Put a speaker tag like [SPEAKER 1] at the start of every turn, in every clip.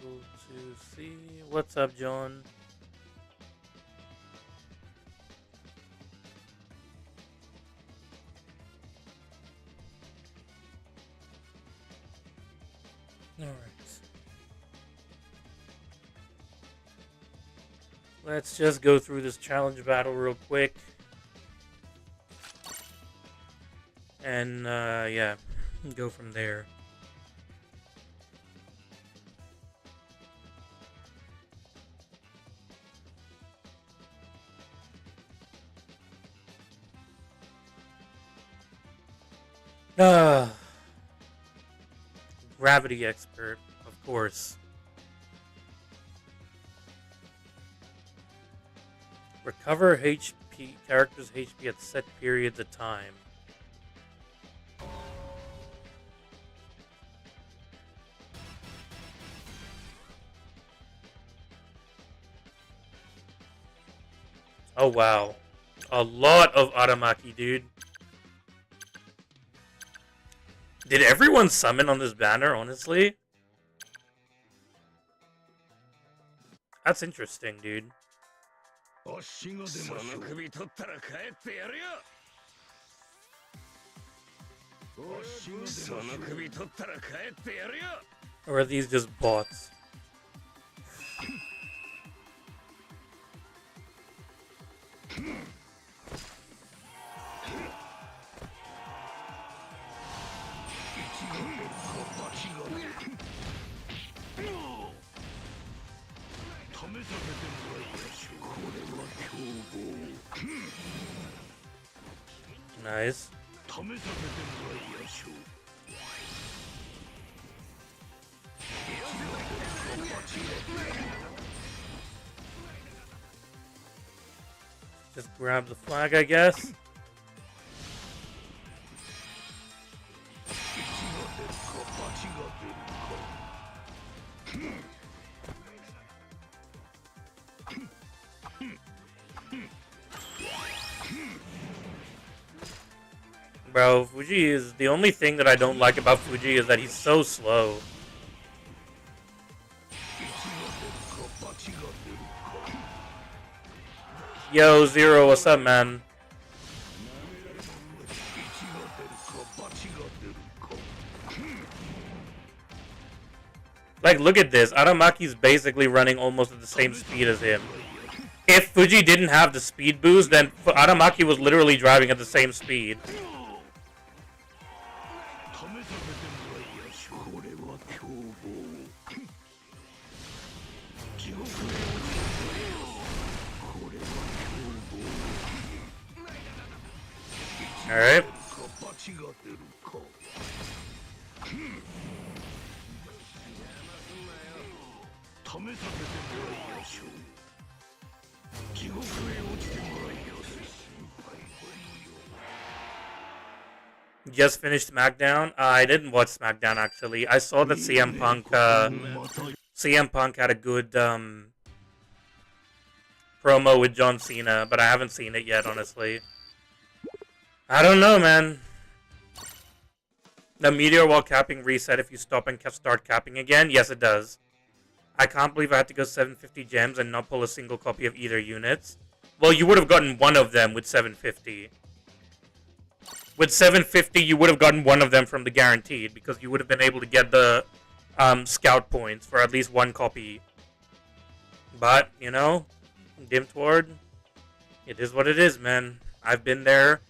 [SPEAKER 1] able to see. What's up, John? Alright. Let's just go through this challenge battle real quick. And, yeah, go from there. Gravity expert, of course. Recover HP, character's HP at set periods of time. Oh wow. A lot of Aramaki, dude. Did everyone summon on this banner, honestly? That's interesting, dude. Or are these just bots? Nice. Just grab the flag, I guess. Bro, Fuji is the only thing that I don't like about Fuji is that he's so slow. Yo, Zero, what's up, man? Like, look at this. Aramaki's basically running almost at the same speed as him. If Fuji didn't have the speed boost, then Aramaki was literally driving at the same speed. Alright. Just finished SmackDown. I didn't watch SmackDown actually. I saw that CM Punk had a good promo with John Cena, but I haven't seen it yet, honestly. I don't know, man. The meteor while capping reset if you stop and start capping again? Yes, it does. I can't believe I had to go 750 gems and not pull a single copy of either units. Well, you would have gotten one of them with 750. With 750, you would have gotten one of them from the guaranteed, because you would have been able to get the scout points for at least one copy. But, you know, Dimtward, it is what it is, man. I've been there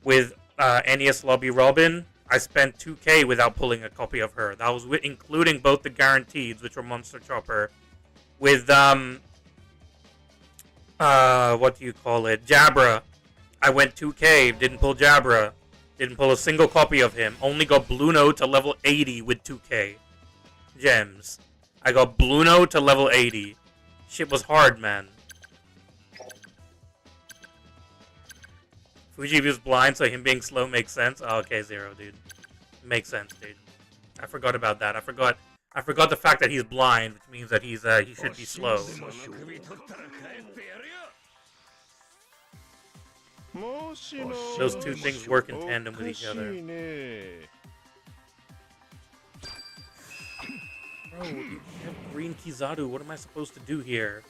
[SPEAKER 1] with NES Lobby Robin. I spent 2K without pulling a copy of her. That was including both the guaranteeds, which were Monster Chopper, with, what do you call it? Jabra. I went 2K, didn't pull Jabra. Didn't pull a single copy of him. Only got Bluno to level 80 with 2K gems. I got Bluno to level 80. Shit was hard, man. Fuji was blind, so him being slow makes sense. Oh, okay, Zero, dude. Makes sense, dude. I forgot about that. I forgot the fact that he's blind, which means that he should be slow. Those two things work in tandem with each other. Bro, you have green Kizaru. What am I supposed to do here?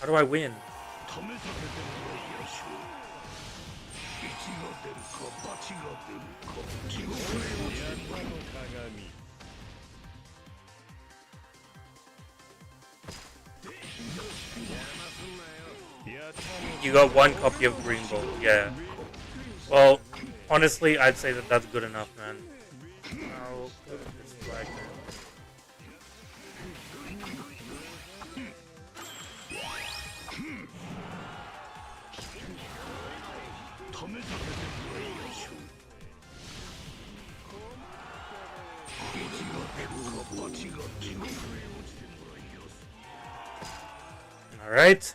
[SPEAKER 1] How do I win? You got one copy of Green Bull, yeah. Well, honestly, I'd say that that's good enough, man. I'll put this flag there. All right.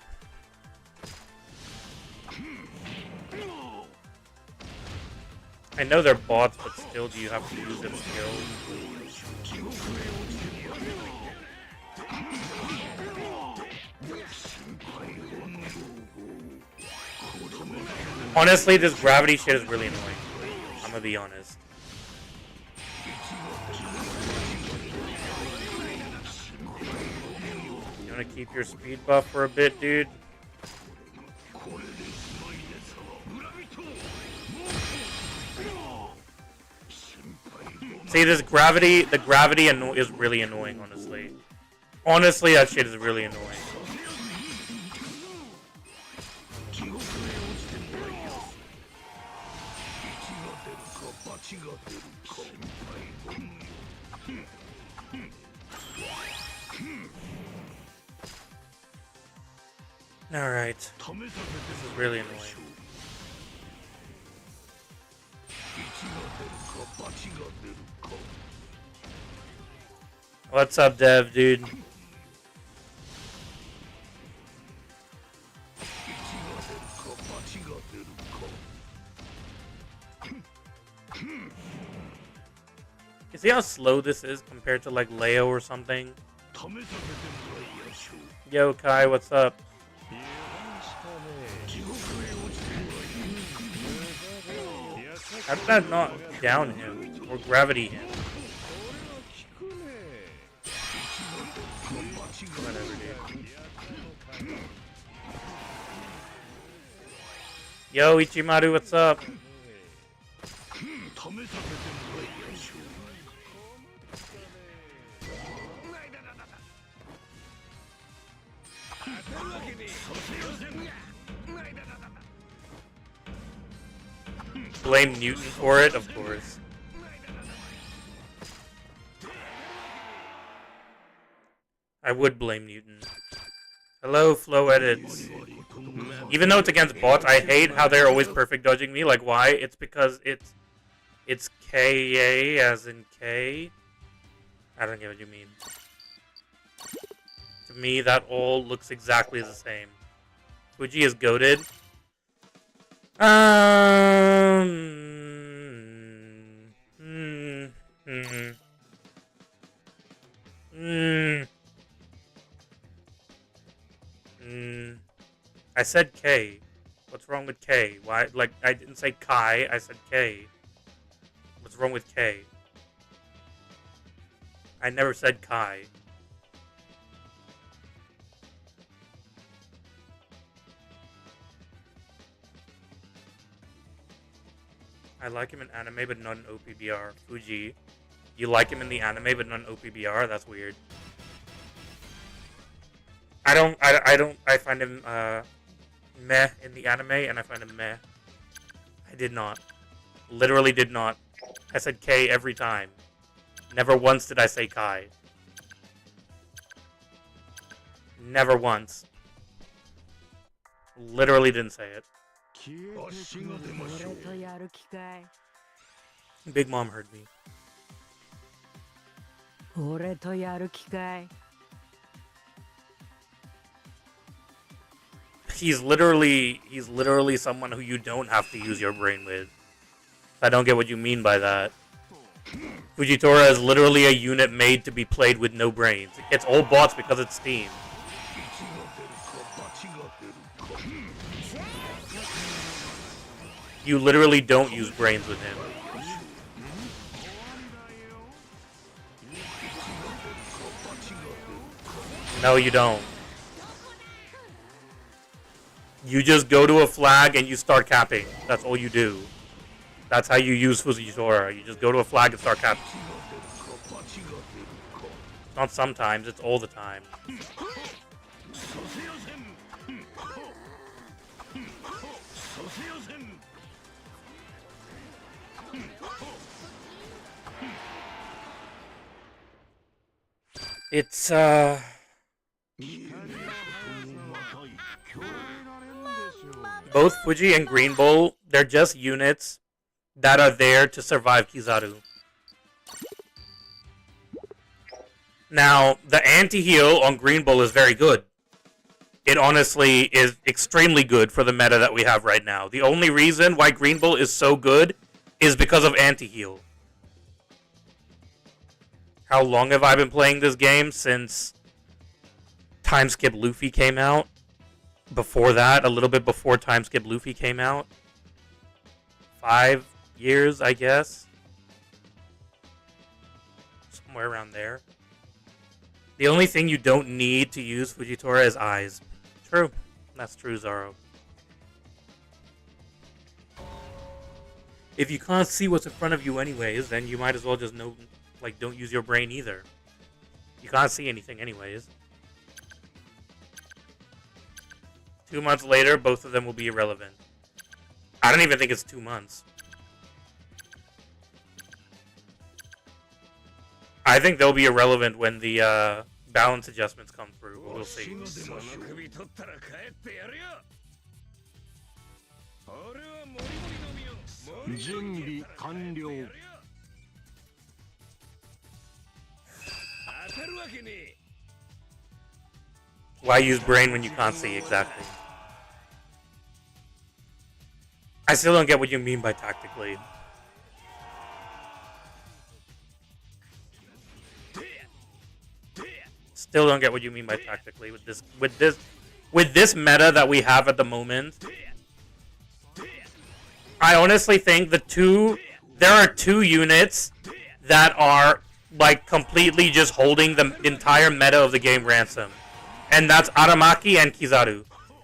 [SPEAKER 1] I know they're bots, but still, do you have to use their skills? Honestly, this gravity shit is really annoying. I'm gonna be honest. You wanna keep your speed buff for a bit, dude? See, this gravity, the gravity is really annoying, honestly. Honestly, that shit is really annoying. Alright. This is really annoying. What's up, Dev, dude? You see how slow this is compared to like Leo or something? Yo, Kai, what's up? How did that not down him or gravity him? Whatever, dude. Yo, Ichimaru, what's up? Blame Newton for it, of course. I would blame Newton. Hello, Flow Edits. Even though it's against bots, I hate how they're always perfect dodging me. Like, why? It's because it's KA as in K. I don't get what you mean. To me, that all looks exactly the same. Fuji is goated. I said K. What's wrong with K? Why? Like, I didn't say Kai, I said K. What's wrong with K? I never said Kai. I like him in anime, but not in OPBR. Fuji, you like him in the anime, but not in OPBR? That's weird. I find him, meh in the anime, and I find him meh. I did not. Literally did not. I said K every time. Never once did I say Kai. Never once. Literally didn't say it. Big Mom heard me. He's literally someone who you don't have to use your brain with. I don't get what you mean by that. Fujitora is literally a unit made to be played with no brains. It's all bots because it's Steam. You literally don't use brains with him. No, you don't. You just go to a flag and you start capping. That's all you do. That's how you use Fujitora. You just go to a flag and start capping. Not sometimes, it's all the time. It's, both Fuji and Green Bull, they're just units that are there to survive Kizaru. Now, the anti-heal on Green Bull is very good. It honestly is extremely good for the meta that we have right now. The only reason why Green Bull is so good is because of anti-heal. How long have I been playing this game? Since Time Skip Luffy came out. Before that, a little bit before Time Skip Luffy came out. 5 years, I guess. Somewhere around there. The only thing you don't need to use Fujitora is eyes. True. That's true, Zoro. If you can't see what's in front of you anyways, then you might as well just know, like, don't use your brain either. You can't see anything anyways. 2 months later, both of them will be irrelevant. I don't even think it's 2 months. I think they'll be irrelevant when the balance adjustments come through. We'll see. Why use brain when you can't see? Exactly. I still don't get what you mean by tactically. Still don't get what you mean by tactically with this meta that we have at the moment. I honestly think there are two units that are like completely just holding the entire meta of the game ransom. And that's Aramaki and Kizaru.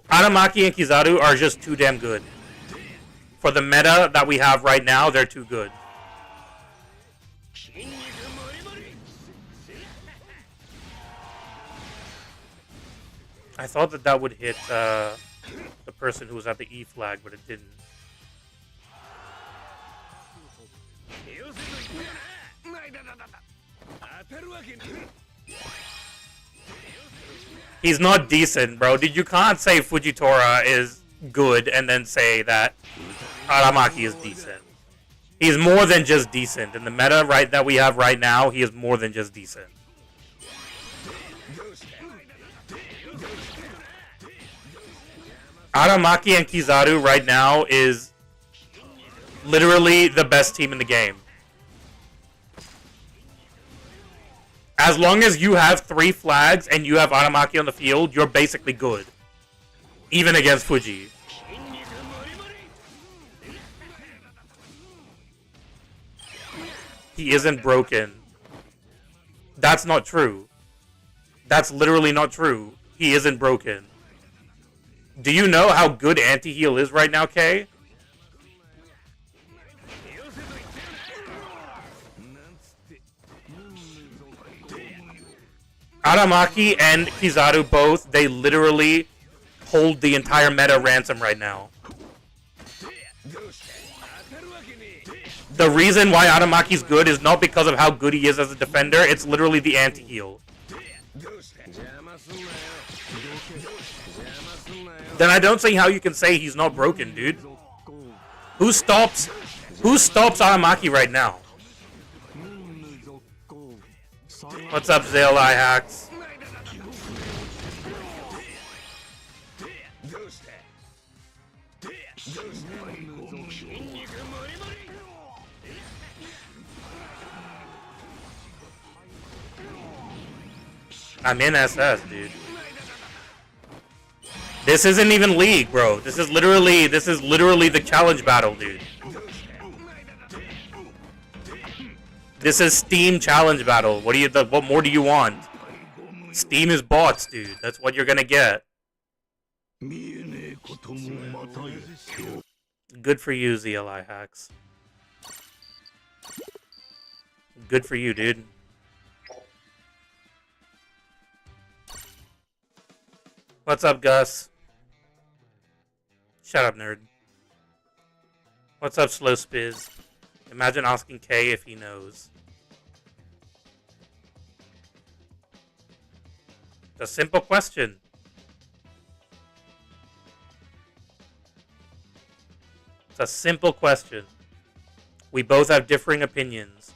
[SPEAKER 1] Aramaki and Kizaru are just too damn good. For the meta that we have right now, they're too good. I thought that would hit the person who was at the E flag, but it didn't. He's not decent, bro. You can't say Fujitora is good and then say that Aramaki is decent. He's more than just decent. In the meta that we have right now, he is more than just decent. Aramaki and Kizaru right now is literally the best team in the game. As long as you have 3 flags and you have Aramaki on the field, you're basically good. Even against Fuji. He isn't broken. That's not true. That's literally not true. He isn't broken. Do you know how good anti-heal is right now, Kay? Aramaki and Kizaru both, they literally hold the entire meta ransom right now. The reason why Aramaki's good is not because of how good he is as a defender, it's literally the anti-heal. Then I don't see how you can say he's not broken, dude. Who stops Aramaki right now? What's up, Zale Eye Hacks? I'm in SS, dude. This isn't even League, bro. This is literally the challenge battle, dude. This is Steam challenge battle. What more do you want? Steam is bots, dude. That's what you're gonna get. Good for you, ZLI hacks. Good for you, dude. What's up, Gus? Shut up, nerd. What's up, Slow Spiz? Imagine asking K if he knows. It's a simple question. It's a simple question. We both have differing opinions.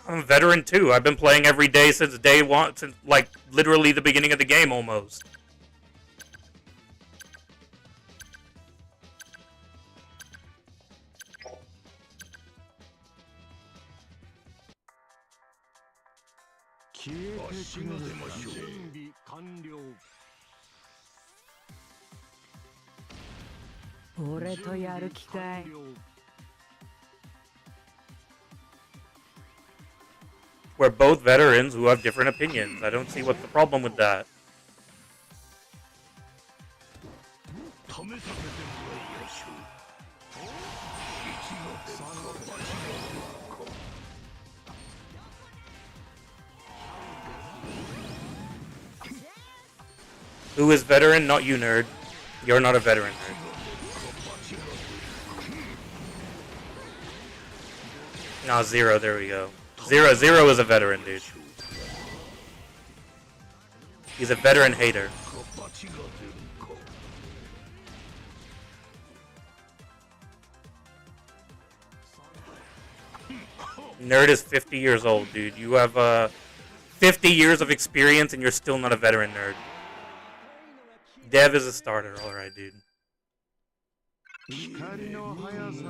[SPEAKER 1] I'm a veteran too. I've been playing every day since day one, since like literally the beginning of the game almost. We're both veterans who have different opinions. I don't see what's the problem with that. Who is veteran? Not you, nerd. You're not a veteran, nerd. No, Zero. There we go. Zero is a veteran, dude. He's a veteran hater. Nerd is 50 years old, dude. You have 50 years of experience and you're still not a veteran, nerd. Dev is a starter, alright, dude.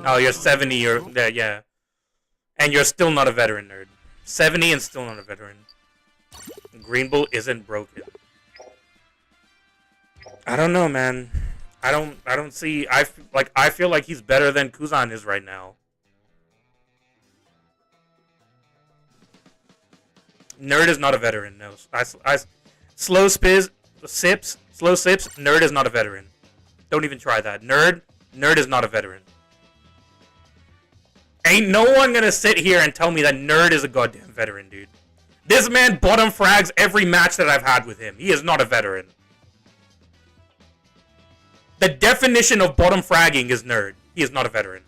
[SPEAKER 1] Oh, you're 70 yeah. And you're still not a veteran, nerd. 70 and still not a veteran. Green Bull isn't broken. I don't know, man. I don't see. I feel like he's better than Kuzan is right now. Nerd is not a veteran. No, slow sips. Nerd is not a veteran. Don't even try that. Nerd is not a veteran. Ain't no one gonna sit here and tell me that Nerd is a goddamn veteran, dude. This man bottom frags every match that I've had with him. He is not a veteran. The definition of bottom fragging is Nerd. He is not a veteran.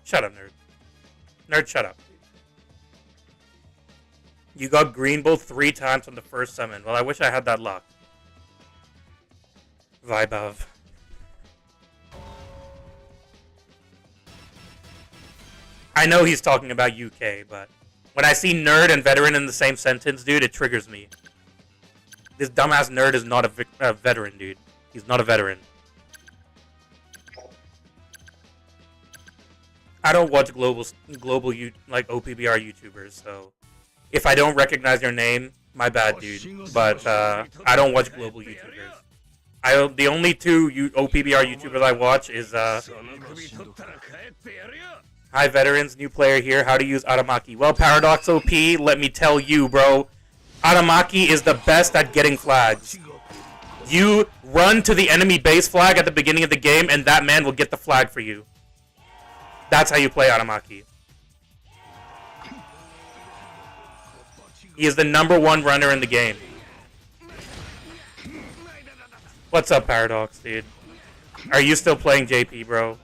[SPEAKER 1] Shut up, Nerd. Nerd, shut up. You got Green Bull 3 times on the first summon. Well, I wish I had that luck. Vibe of. I know he's talking about UK, but when I see nerd and veteran in the same sentence, dude, it triggers me. This dumbass nerd is not a veteran, dude. He's not a veteran. I don't watch global like OPBR YouTubers, so if I don't recognize your name, my bad, dude. But I don't watch global YouTubers. The only two OPBR YouTubers I watch is hi veterans, new player here. How to use Aramaki? Well, Paradox OP, let me tell you, bro. Aramaki is the best at getting flags. You run to the enemy base flag at the beginning of the game, and that man will get the flag for you. That's how you play Aramaki. He is the #1 runner in the game. What's up, Paradox, dude? Are you still playing JP, bro?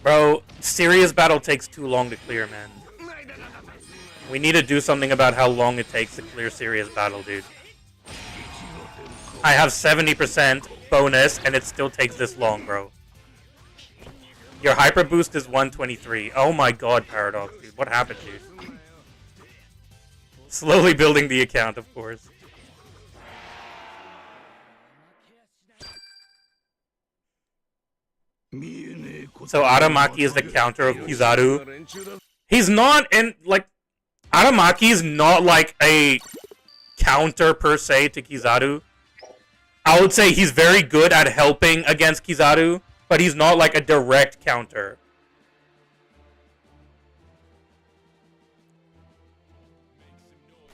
[SPEAKER 1] Bro, serious battle takes too long to clear, man. We need to do something about how long it takes to clear serious battle, dude. I have 70% bonus, and it still takes this long, bro. Your hyper boost is 123. Oh my god, Paradox, dude. What happened, dude? Slowly building the account, of course. So Aramaki is the counter of Kizaru. He's not, and like, Aramaki is not like a counter per se to Kizaru. I would say he's very good at helping against Kizaru, but he's not like a direct counter.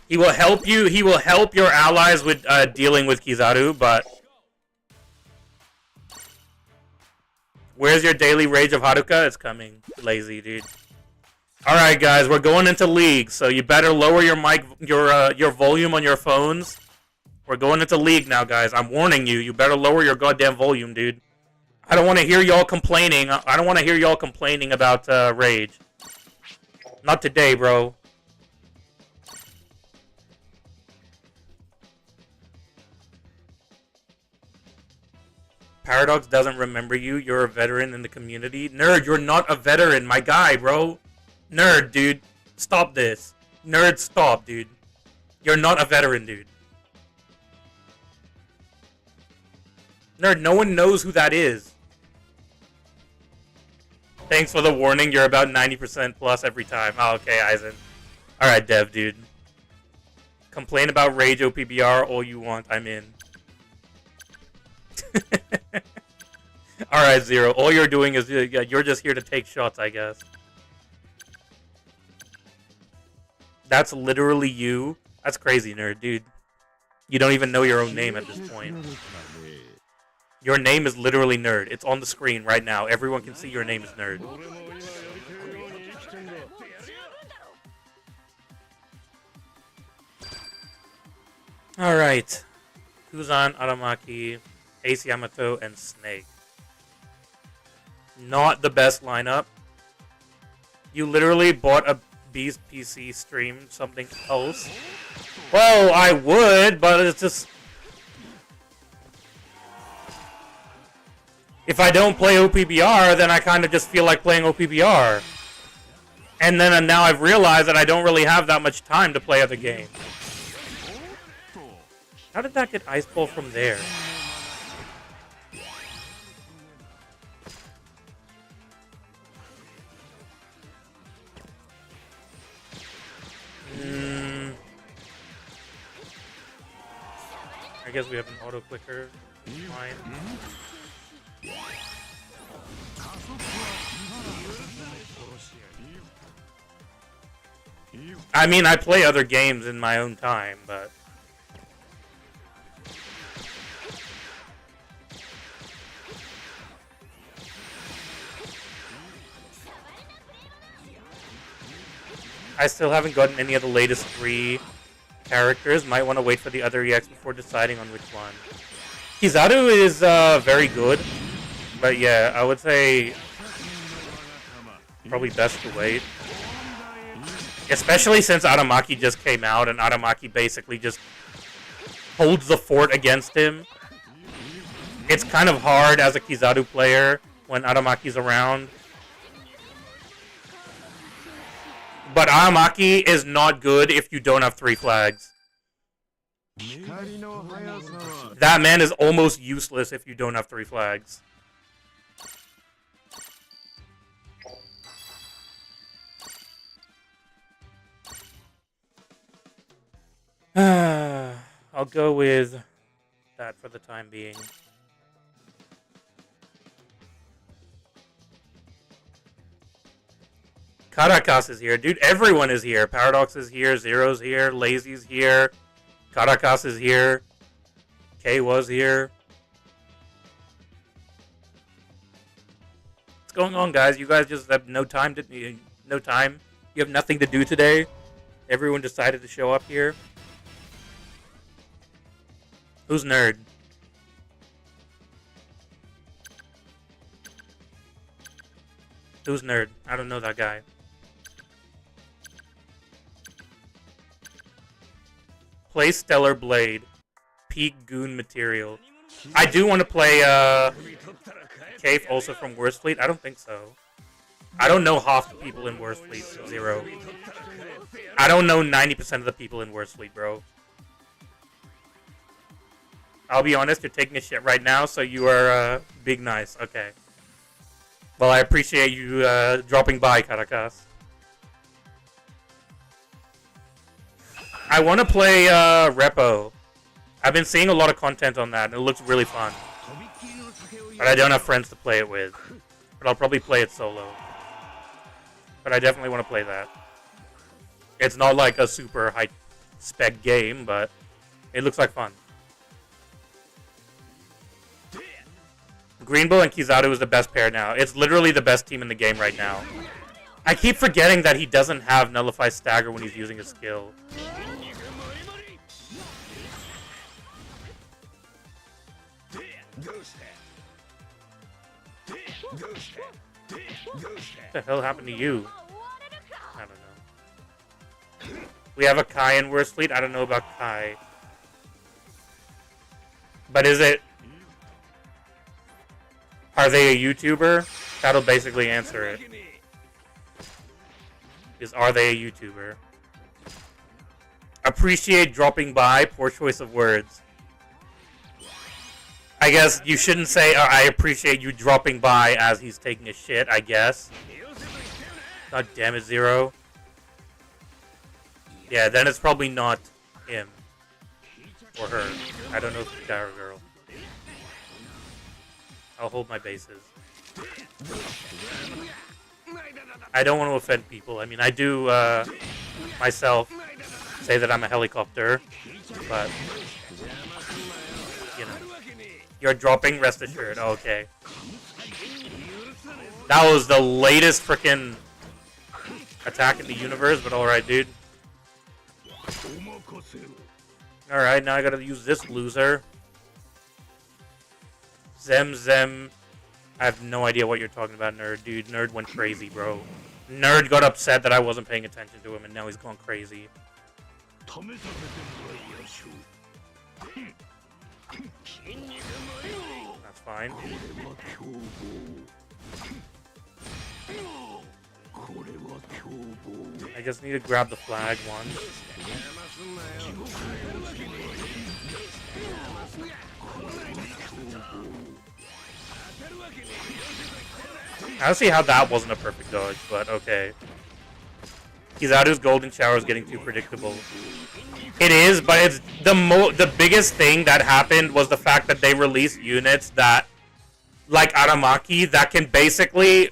[SPEAKER 1] He will help you. He will help your allies with dealing with Kizaru, but where's your daily Rage of Haruka? It's coming. Lazy, dude. All right, guys, we're going into League, so you better lower your mic, your volume on your phones. We're going into League now, guys. I'm warning you. You better lower your goddamn volume, dude. I don't want to hear y'all complaining. I don't want to hear y'all complaining about Rage. Not today, bro. Paradox doesn't remember you. You're a veteran in the community. Nerd, you're not a veteran, my guy, bro. Nerd, dude. Stop this. Nerd, stop, dude. You're not a veteran, dude. Nerd, no one knows who that is. Thanks for the warning. You're about 90% plus every time. Oh, okay, Aizen. Alright, Dev, dude. Complain about Rage OPBR all you want. I'm in. Alright, Zero. All you're doing is you're just here to take shots, I guess. That's literally you? That's crazy, Nerd, dude. You don't even know your own name at this point. Your name is literally Nerd. It's on the screen right now. Everyone can see your name is Nerd. Alright. Kuzan, Aramaki, Ace Yamato, and Snake. Not the best lineup. You literally bought a Beast PC stream something else. Well, I would, but it's just... If I don't play OPBR, then I kind of just feel like playing OPBR. And then now I've realized that I don't really have that much time to play other games. How did that get Ice Ball from there? I guess we have an auto clicker. Fine. I mean, I play other games in my own time, but... I still haven't gotten any of the latest 3 characters. Might want to wait for the other EX before deciding on which one. Kizaru is very good, but yeah, I would say probably best to wait. Especially since Aramaki just came out and Aramaki basically just holds the fort against him. It's kind of hard as a Kizaru player when Aramaki's around. But Aramaki is not good if you don't have 3 flags. That man is almost useless if you don't have 3 flags. I'll go with that for the time being. Caracas is here. Dude, everyone is here. Paradox is here. Zero's here. Lazy's here. Caracas is here. K was here. What's going on, guys? You guys just have no time to... No time? You have nothing to do today? Everyone decided to show up here? Who's Nerd? Who's Nerd? I don't know that guy. Play Stellar Blade. Peak Goon material. I do want to play Cave also from Worst Fleet. I don't think so. I don't know half the people in Worst Fleet. Zero. I don't know 90% of the people in Worst Fleet, bro. I'll be honest, you're taking a shit right now, so you are big nice. Okay. Well, I appreciate you dropping by, Caracas. I want to play Repo. I've been seeing a lot of content on that, and it looks really fun. But I don't have friends to play it with. But I'll probably play it solo. But I definitely want to play that. It's not like a super high-spec game, but it looks like fun. Greenbow and Kizaru is the best pair now. It's literally the best team in the game right now. I keep forgetting that he doesn't have Nullify Stagger when he's using his skill. What the hell happened to you? I don't know. We have a Kai in Worst Fleet. I don't know about Kai. But is it... Are they a YouTuber? That'll basically answer it. Are they a YouTuber? Appreciate dropping by. Poor choice of words. I guess you shouldn't say, I appreciate you dropping by as he's taking a shit, I guess. God damn it, Zero. Yeah, then it's probably not him. Or her. I don't know if it's guy or girl. I'll hold my bases. I don't want to offend people. I mean, I do, myself, say that I'm a helicopter. But, you know. You're dropping, rest assured. Oh, okay. That was the latest frickin' attack in the universe, but alright, dude. Alright, now I gotta use this loser. Zem. I have no idea what you're talking about, Nerd, dude. Nerd went crazy, bro. Nerd got upset that I wasn't paying attention to him, and now he's gone crazy. That's fine. I just need to grab the flag once. I don't see how that wasn't a perfect dodge, but okay. Kizaru's golden shower is getting too predictable. It is, but it's the biggest thing that happened was the fact that they released units that, like Aramaki, that can basically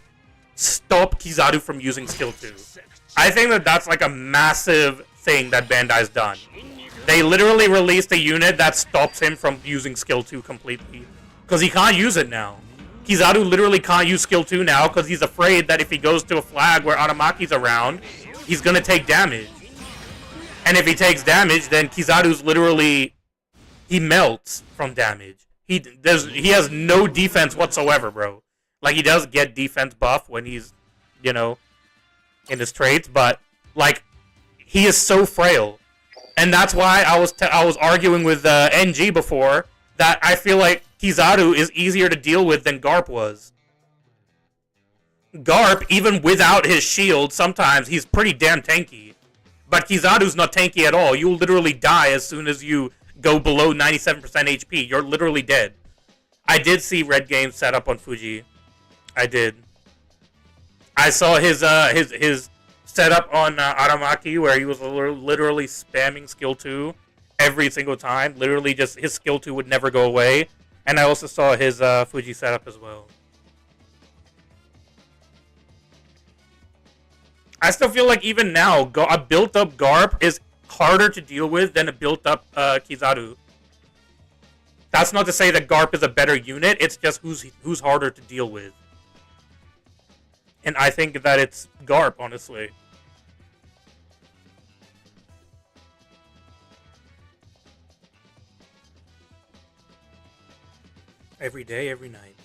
[SPEAKER 1] stop Kizaru from using skill 2. I think that that's like a massive thing that Bandai's done. They literally released a unit that stops him from using skill 2 completely. Because he can't use it now. Kizaru literally can't use skill 2 now because he's afraid that if he goes to a flag where Aramaki's around, he's going to take damage. And if he takes damage, then Kizaru's literally... He melts from damage. He has no defense whatsoever, bro. Like, he does get defense buff when he's, you know, in his traits, but, like, he is so frail. And that's why I was arguing with NG before that I feel like Kizaru is easier to deal with than Garp was. Garp, even without his shield, sometimes he's pretty damn tanky. But Kizaru's not tanky at all. You'll literally die as soon as you go below 97% HP. You're literally dead. I did see Red Game set up on Fuji. I did. I saw his setup on Aramaki where he was literally spamming skill 2 every single time. Literally just his skill 2 would never go away. And I also saw his Fuji setup as well. I still feel like even now, a built-up Garp is harder to deal with than a built-up Kizaru. That's not to say that Garp is a better unit, it's just who's harder to deal with. And I think that it's Garp, honestly. Every day, every night.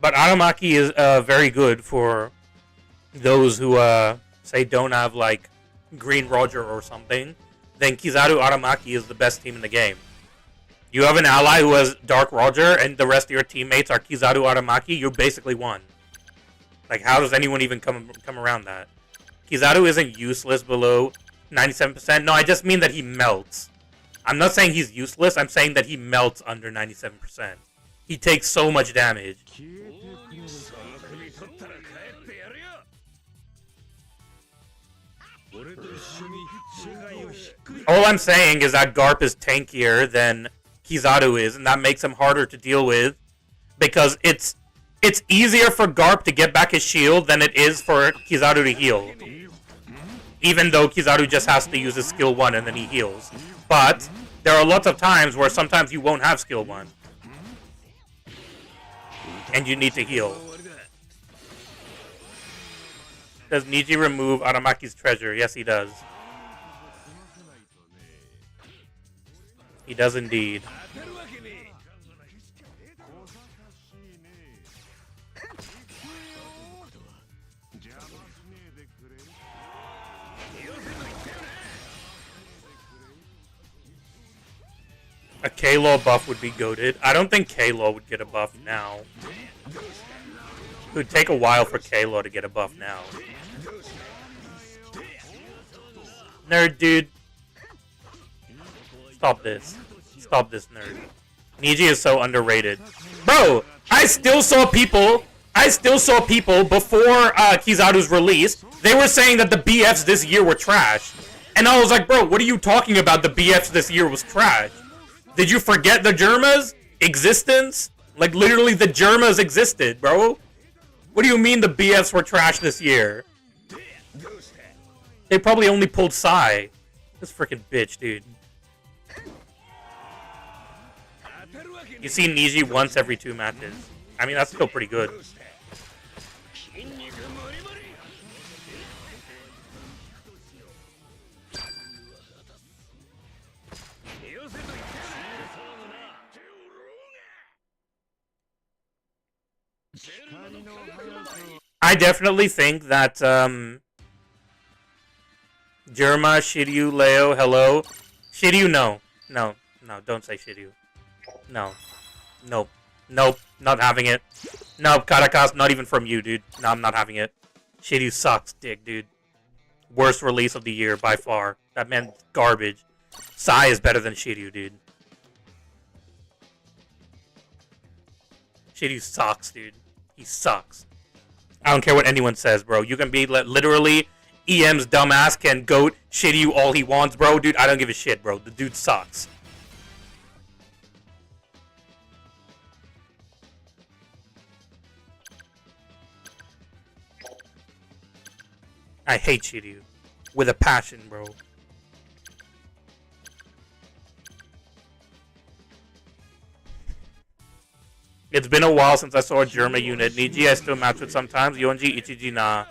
[SPEAKER 1] But Aramaki is very good for those who, say, don't have, like, Green Roger or something. Then Kizaru Aramaki is the best team in the game. You have an ally who has Dark Roger and the rest of your teammates are Kizaru Aramaki, you basically won. Like, how does anyone even come around that? Kizaru isn't useless below 97%. No, I just mean that he melts. I'm not saying he's useless. I'm saying that he melts under 97%. He takes so much damage. All I'm saying is that Garp is tankier than Kizaru is, and that makes him harder to deal with because it's easier for Garp to get back his shield than it is for Kizaru to heal. Even though Kizaru just has to use his skill 1 and then he heals. But there are lots of times where sometimes you won't have skill 1. And you need to heal. Does Niji remove Aramaki's treasure? Yes, he does. He does indeed. A K-Law buff would be goated. I don't think K-Law would get a buff now. It would take a while for K-Law to get a buff now. Nerd, dude. Stop this. Stop this, nerd. Niji is so underrated. Bro, I still saw people before Kizaru's release. They were saying that the BFs this year were trash. And I was like, bro, what are you talking about? The BFs this year was trash. Did you forget the Germa's existence? Like, literally, the Germa's existed, bro. What do you mean the BFs were trash this year? They probably only pulled Sai. This freaking bitch, dude. You see Niji once every 2 matches. I mean, that's still pretty good. I definitely think that Germa, Shiryu, Leo, hello. Shiryu, no. No, don't say Shiryu. No. Nope. Nope. Not having it. Nope, Karakas, not even from you, dude. No, I'm not having it. Shiryu sucks dick, dude. Worst release of the year by far. That man's garbage. Sai is better than Shiryu, dude. Shiryu sucks, dude. He sucks. I don't care what anyone says, bro. You can be literally EM's dumbass can goat Shiryu all he wants, bro. Dude, I don't give a shit, bro. The dude sucks. I hate Shiryu. With a passion, bro. It's been a while since I saw a Germa unit. Niji I still match with sometimes. Yonji, Ichiji, nah.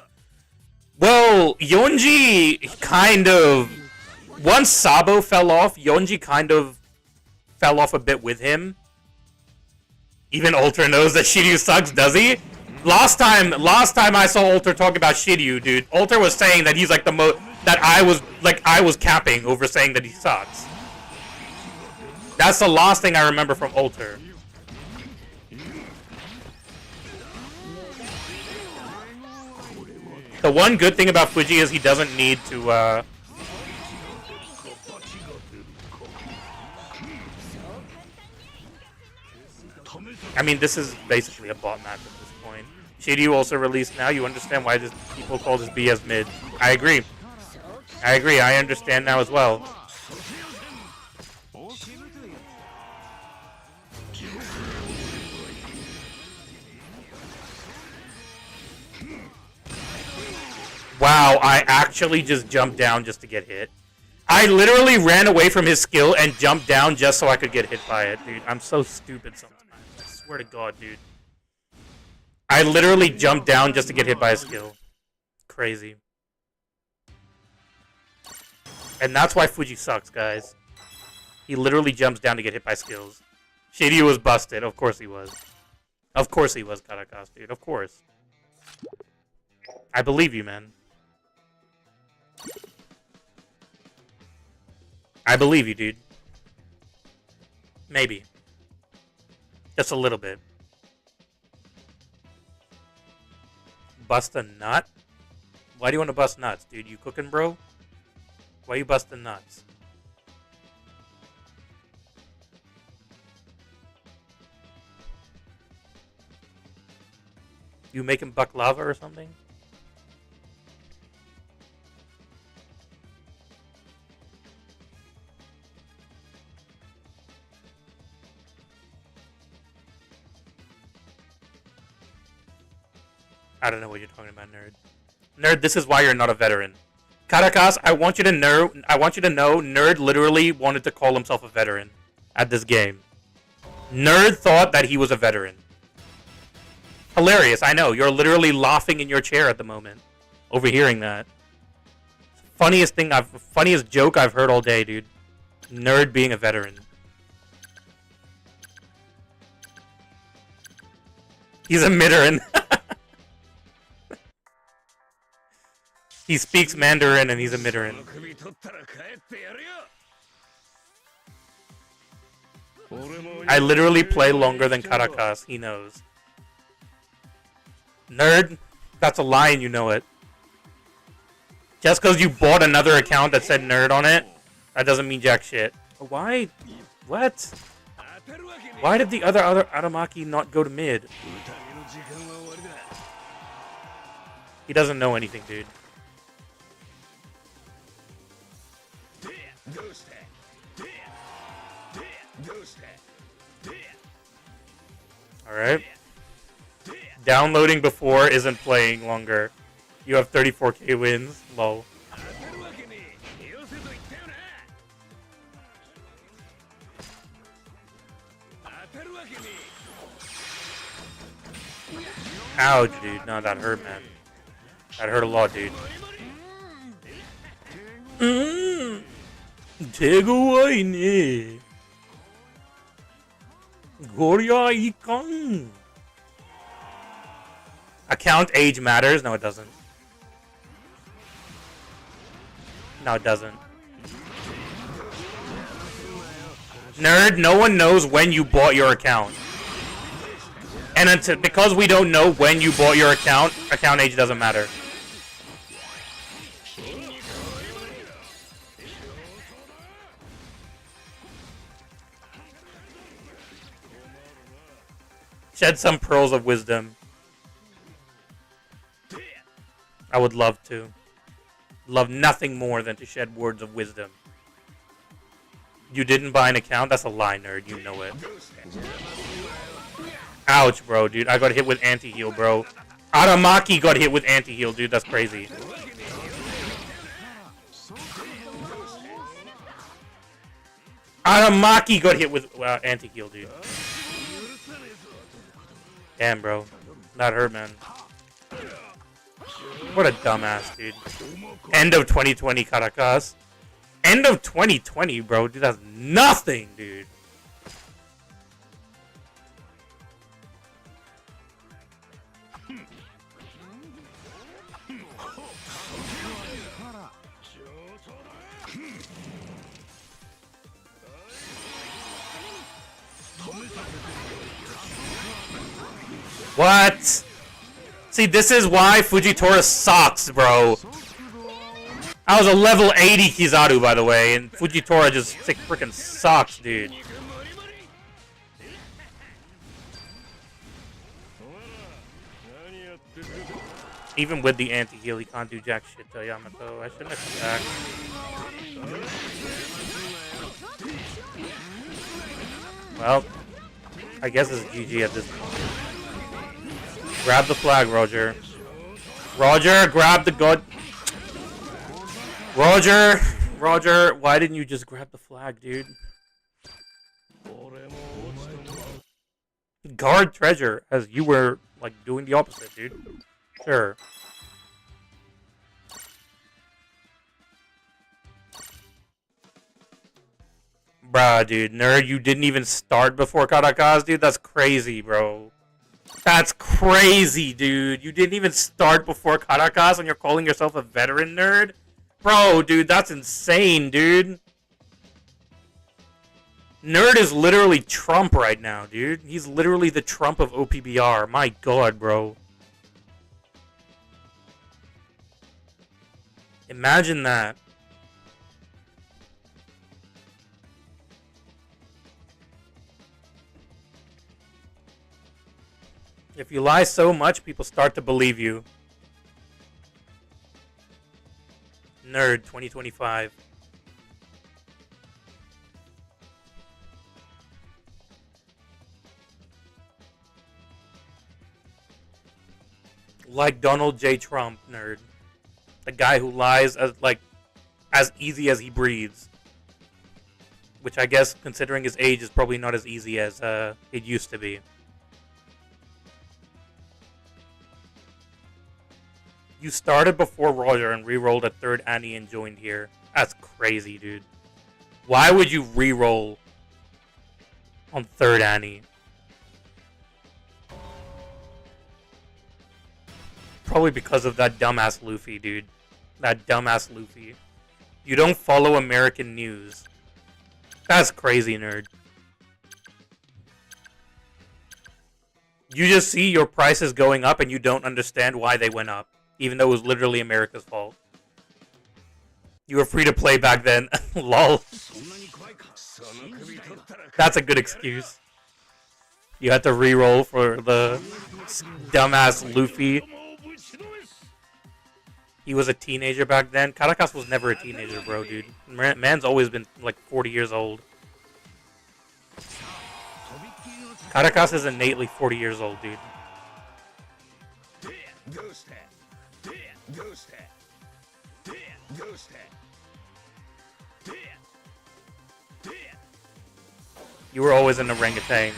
[SPEAKER 1] Well, Yonji kind of... Once Sabo fell off, Yonji kind of fell off a bit with him. Even Ultra knows that Shiryu sucks, does he? Last time I saw Ultra talk about Shiryu, dude, Ultra was saying that he's like the most... That I was capping over saying that he sucks. That's the last thing I remember from Ultra. The one good thing about Fuji is he doesn't need to, I mean, this is basically a bot match at this point. Shiryu also released now. You understand why people call this BS mid. I agree. I understand now as well. Wow, I actually just jumped down just to get hit. I literally ran away from his skill and jumped down just so I could get hit by it, dude. I'm so stupid sometimes. I swear to God, dude. I literally jumped down just to get hit by his skill. Crazy. And that's why Fuji sucks, guys. He literally jumps down to get hit by skills. Shiryu was busted. Of course he was. Of course he was, Karakas, dude. Of course. I believe you, man. I believe you, dude. Maybe. Just a little bit. Bust a nut? Why do you want to bust nuts, dude? You cooking, bro? Why you busting nuts? You make him baklava or something? I don't know what you're talking about, nerd. Nerd, this is why you're not a veteran. Caracas, I want you to know, Nerd literally wanted to call himself a veteran at this game. Nerd thought that he was a veteran. Hilarious, I know. You're literally laughing in your chair at the moment, overhearing that. Funniest joke I've heard all day, dude. Nerd being a veteran. He's a Mandarin. He speaks Mandarin and he's a Mandarin. I literally play longer than Caracas. He knows. Nerd, that's a lie and you know it. Just because you bought another account that said nerd on it, that doesn't mean jack shit. Why? What? Why did the other Aramaki not go to mid? He doesn't know anything, dude. Alright. Downloading before isn't playing longer. You have 34k wins. Lol. Ouch, dude. No, that hurt, man. That hurt a lot, dude. Take away, ne. Gorya ikan. Account age matters? No, it doesn't. No, it doesn't. Nerd, no one knows when you bought your account. And because we don't know when you bought your account age doesn't matter. Shed some pearls of wisdom. I would love to. Love nothing more than to shed words of wisdom. You didn't buy an account? That's a lie, nerd. You know it. Ouch, bro, dude. I got hit with anti-heal, bro. Aramaki got hit with anti-heal, dude. That's crazy. Aramaki got hit with anti-heal, dude. Damn, bro. That hurt, man. What a dumbass, dude. End of 2020, Caracas. End of 2020, bro. Dude, that's nothing, dude. What? See, this is why Fujitora sucks, bro. I was a level 80 Kizaru, by the way, and Fujitora just freaking sucks, dude. Even with the anti-heal, he can't do jack shit to Yamato. I shouldn't have come back. Well, I guess it's GG at this point. Grab the flag, Roger. Roger, grab the god. Roger, why didn't you just grab the flag, dude? Guard treasure, as you were, like, doing the opposite, dude. Sure. Bruh, dude, nerd, you didn't even start before Caracas, dude? That's crazy, bro. That's crazy, dude. You didn't even start before Caracas and you're calling yourself a veteran, nerd? Bro, dude, that's insane, dude. Nerd is literally Trump right now, dude. He's literally the Trump of OPBR. My god, bro. Imagine that. If you lie so much, people start to believe you. Nerd 2025. Like Donald J. Trump, nerd. The guy who lies as easy as he breathes. Which I guess, considering his age, is probably not as easy as it used to be. You started before Roger and re-rolled a third Annie and joined here. That's crazy, dude. Why would you re-roll on third Annie? Probably because of that dumbass Luffy, dude. That dumbass Luffy. You don't follow American news. That's crazy, nerd. You just see your prices going up and you don't understand why they went up. Even though it was literally America's fault. You were free to play back then. Lol. That's a good excuse. You had to re-roll for the dumbass Luffy. He was a teenager back then. Caracas was never a teenager, bro, dude. Man's always been like 40 years old. Caracas is innately 40 years old, dude. You were always an orangutan.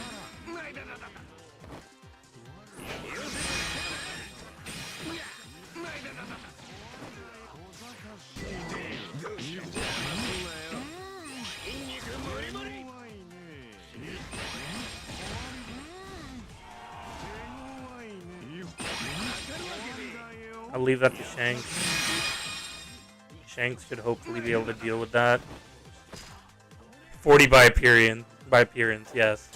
[SPEAKER 1] I'll leave that to Shanks. Shanks should hopefully be able to deal with that. 40 by appearance. By appearance, yes.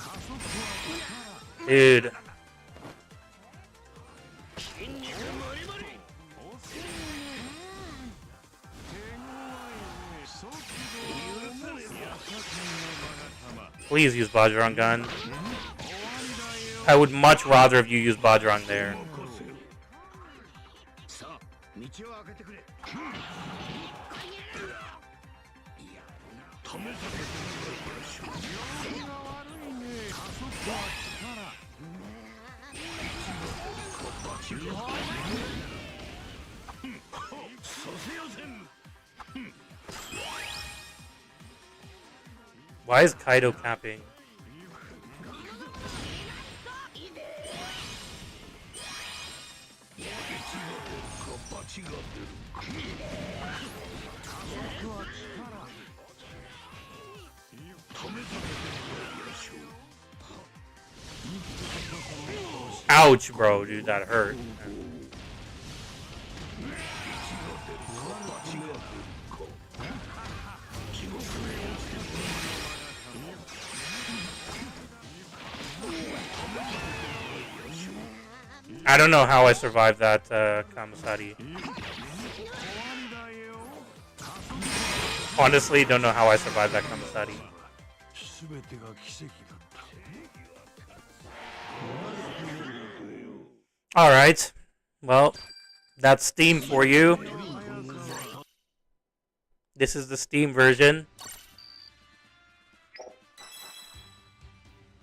[SPEAKER 1] Dude. Please use Bajrang gun. I would much rather if you use Bajrang there. Why is Kaido capping? Ouch, bro, dude, that hurt. I don't know how I survived that Kamasari. Honestly, don't know how I survived that Kamasari. Alright. Well, that's Steam for you. This is the Steam version.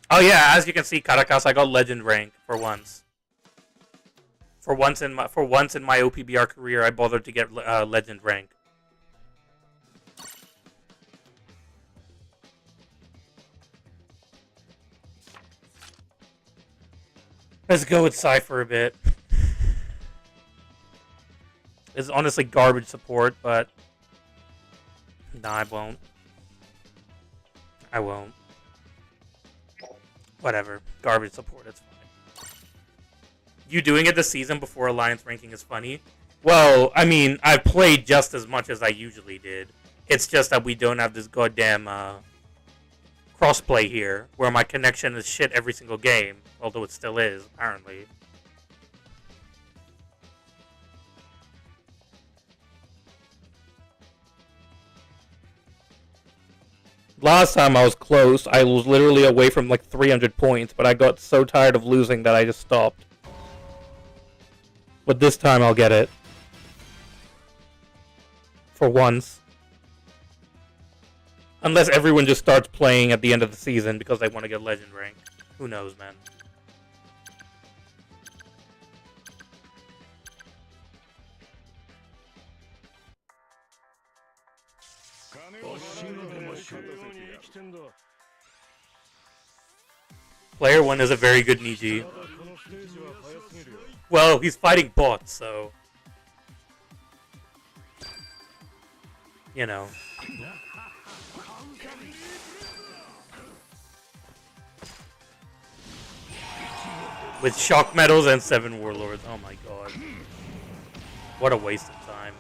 [SPEAKER 1] Oh yeah, as you can see, Caracas, I got legend rank for once. For once in my OPBR career, I bothered to get legend rank. Let's go with Cypher a bit. It's honestly garbage support, but nah, I won't. I won't. Whatever. Garbage support, it's fine. You doing it this season before Alliance ranking is funny? Well, I mean, I've played just as much as I usually did. It's just that we don't have this goddamn crossplay here, where my connection is shit every single game. Although it still is, apparently. Last time I was close, I was literally away from like 300 points, but I got so tired of losing that I just stopped. But this time I'll get it. For once. Unless everyone just starts playing at the end of the season because they want to get legend rank. Who knows, man. Player 1 is a very good Niji. Well, he's fighting bots, so... You know. With shock medals and 7 warlords. Oh my god. What a waste of time.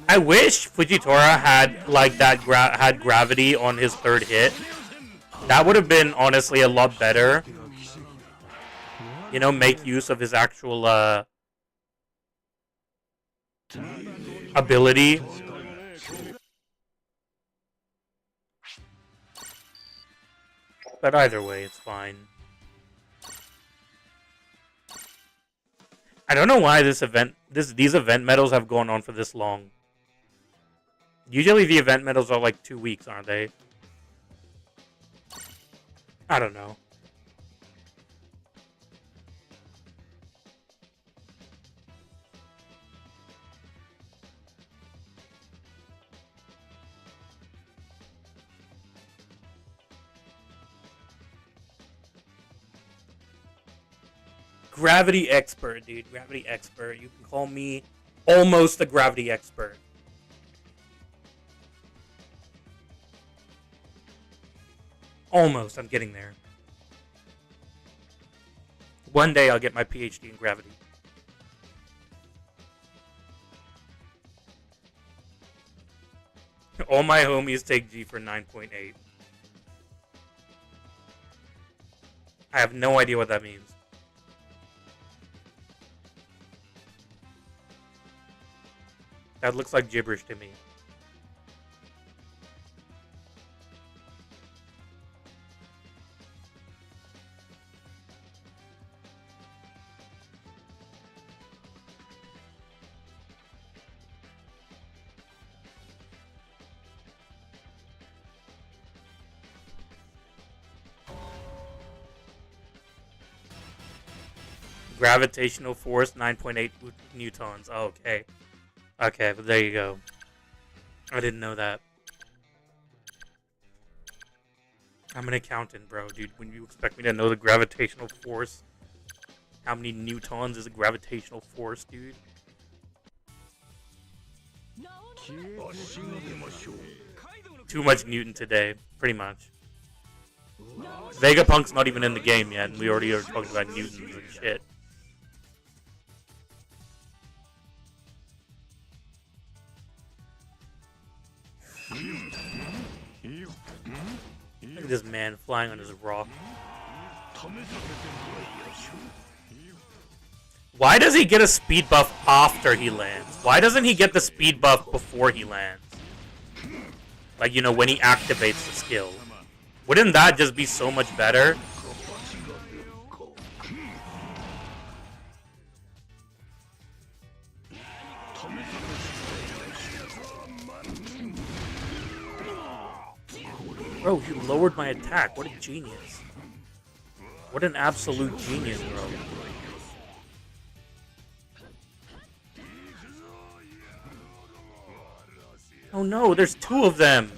[SPEAKER 1] I wish Fujitora had like that had gravity on his third hit. That would have been honestly a lot better. You know, make use of his actual ability. But either way, it's fine. I don't know why these event medals have gone on for this long. Usually the event medals are like 2 weeks, aren't they? I don't know. Gravity expert, dude. Gravity expert. You can call me almost a gravity expert. Almost. I'm getting there. One day I'll get my PhD in gravity. All my homies take G for 9.8. I have no idea what that means. That looks like gibberish to me. Gravitational force 9.8 newtons. Oh, okay. Okay, but there you go. I didn't know that. I'm an accountant, bro, dude. When you expect me to know the gravitational force, how many newtons is a gravitational force, dude? Too much Newton today, pretty much. Vegapunk's not even in the game yet, and we already are talking about Newtons and shit. Look at this man flying on his rock. Why does he get a speed buff after he lands? Why doesn't he get the speed buff before he lands? Like, you know, when he activates the skill. Wouldn't that just be so much better? Bro, you lowered my attack. What a genius. What an absolute genius, bro. Oh no, there's 2 of them.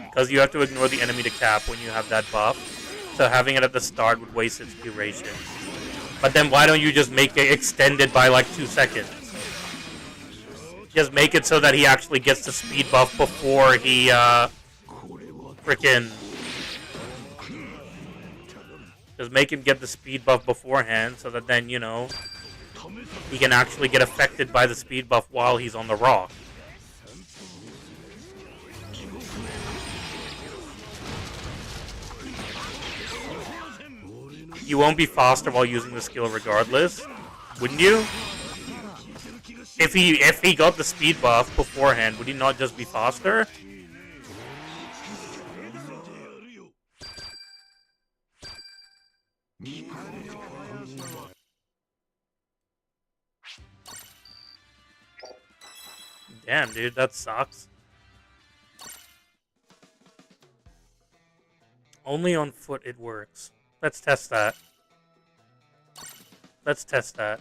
[SPEAKER 1] Because you have to ignore the enemy to cap when you have that buff. So having it at the start would waste its duration. But then why don't you just make it extended by like 2 seconds? Just make it so that he actually gets the speed buff before he, frickin'... Just make him get the speed buff beforehand so that then, you know, he can actually get affected by the speed buff while he's on the rock. you won't be faster while using the skill regardless, wouldn't you? If he got the speed buff beforehand, would he not just be faster? Damn, dude, that sucks. Only on foot it works. Let's test that. Let's test that.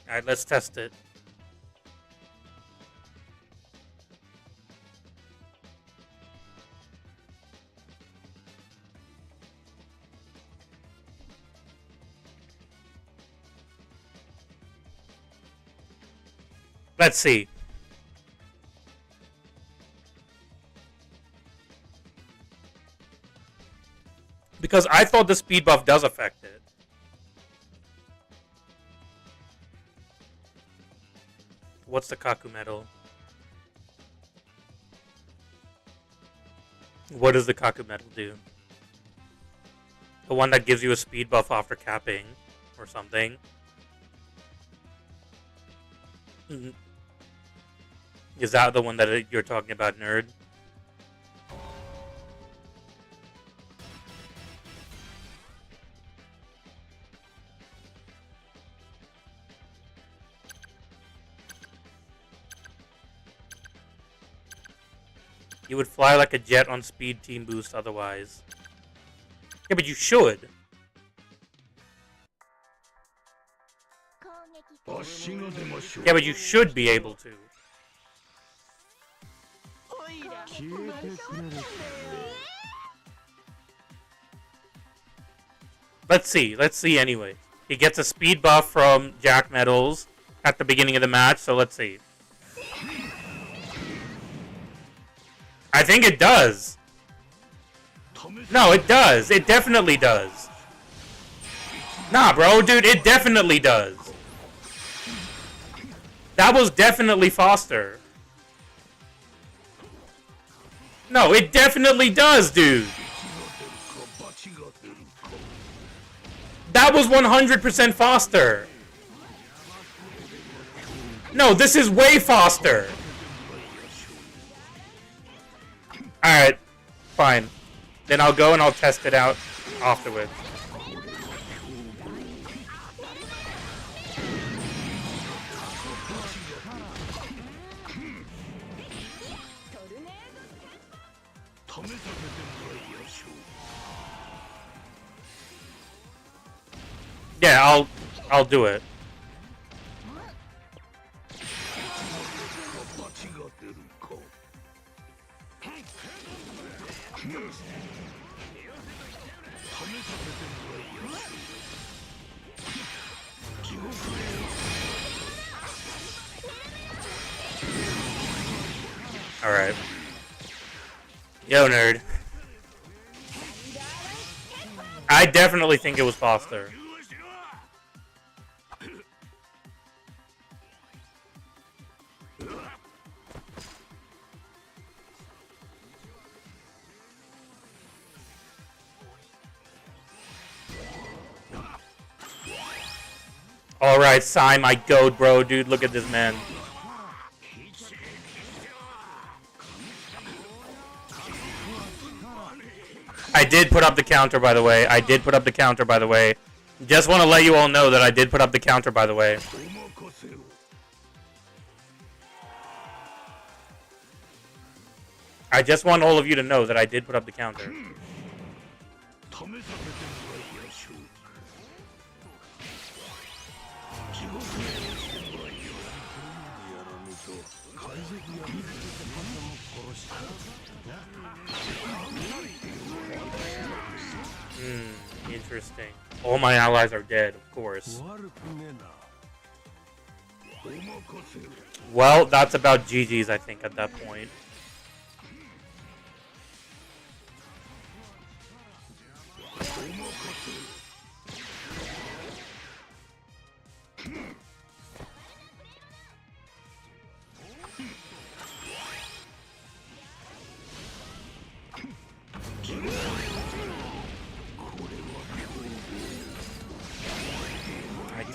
[SPEAKER 1] Alright, let's test it. Let's see. Because I thought the speed buff does affect it. What's the Kaku medal? What does the Kaku medal do? The one that gives you a speed buff after capping or something. Is that the one that you're talking about, nerd? You would fly like a jet on speed team boost otherwise. Yeah, but you should. Yeah, but you should be able to. Let's see anyway. He gets a speed buff from Jack Medals at the beginning of the match, so let's see. I think it does. No, it does. It definitely does. Nah, bro, dude, it definitely does. That was definitely faster. No, it definitely does, dude. That was 100% faster. No, this is way faster. Alright, fine. Then I'll go and I'll test it out afterwards. Yeah, I'll do it. Alright. Yo, nerd. I definitely think it was faster. Alright, Sai, my goat, bro. Dude, look at this man. I did put up the counter, by the way. I did put up the counter, by the way. Just want to let you all know that I did put up the counter, by the way. I just want all of you to know that I did put up the counter. Interesting. All my allies are dead, of course. Well, that's about GG's, I think, at that point.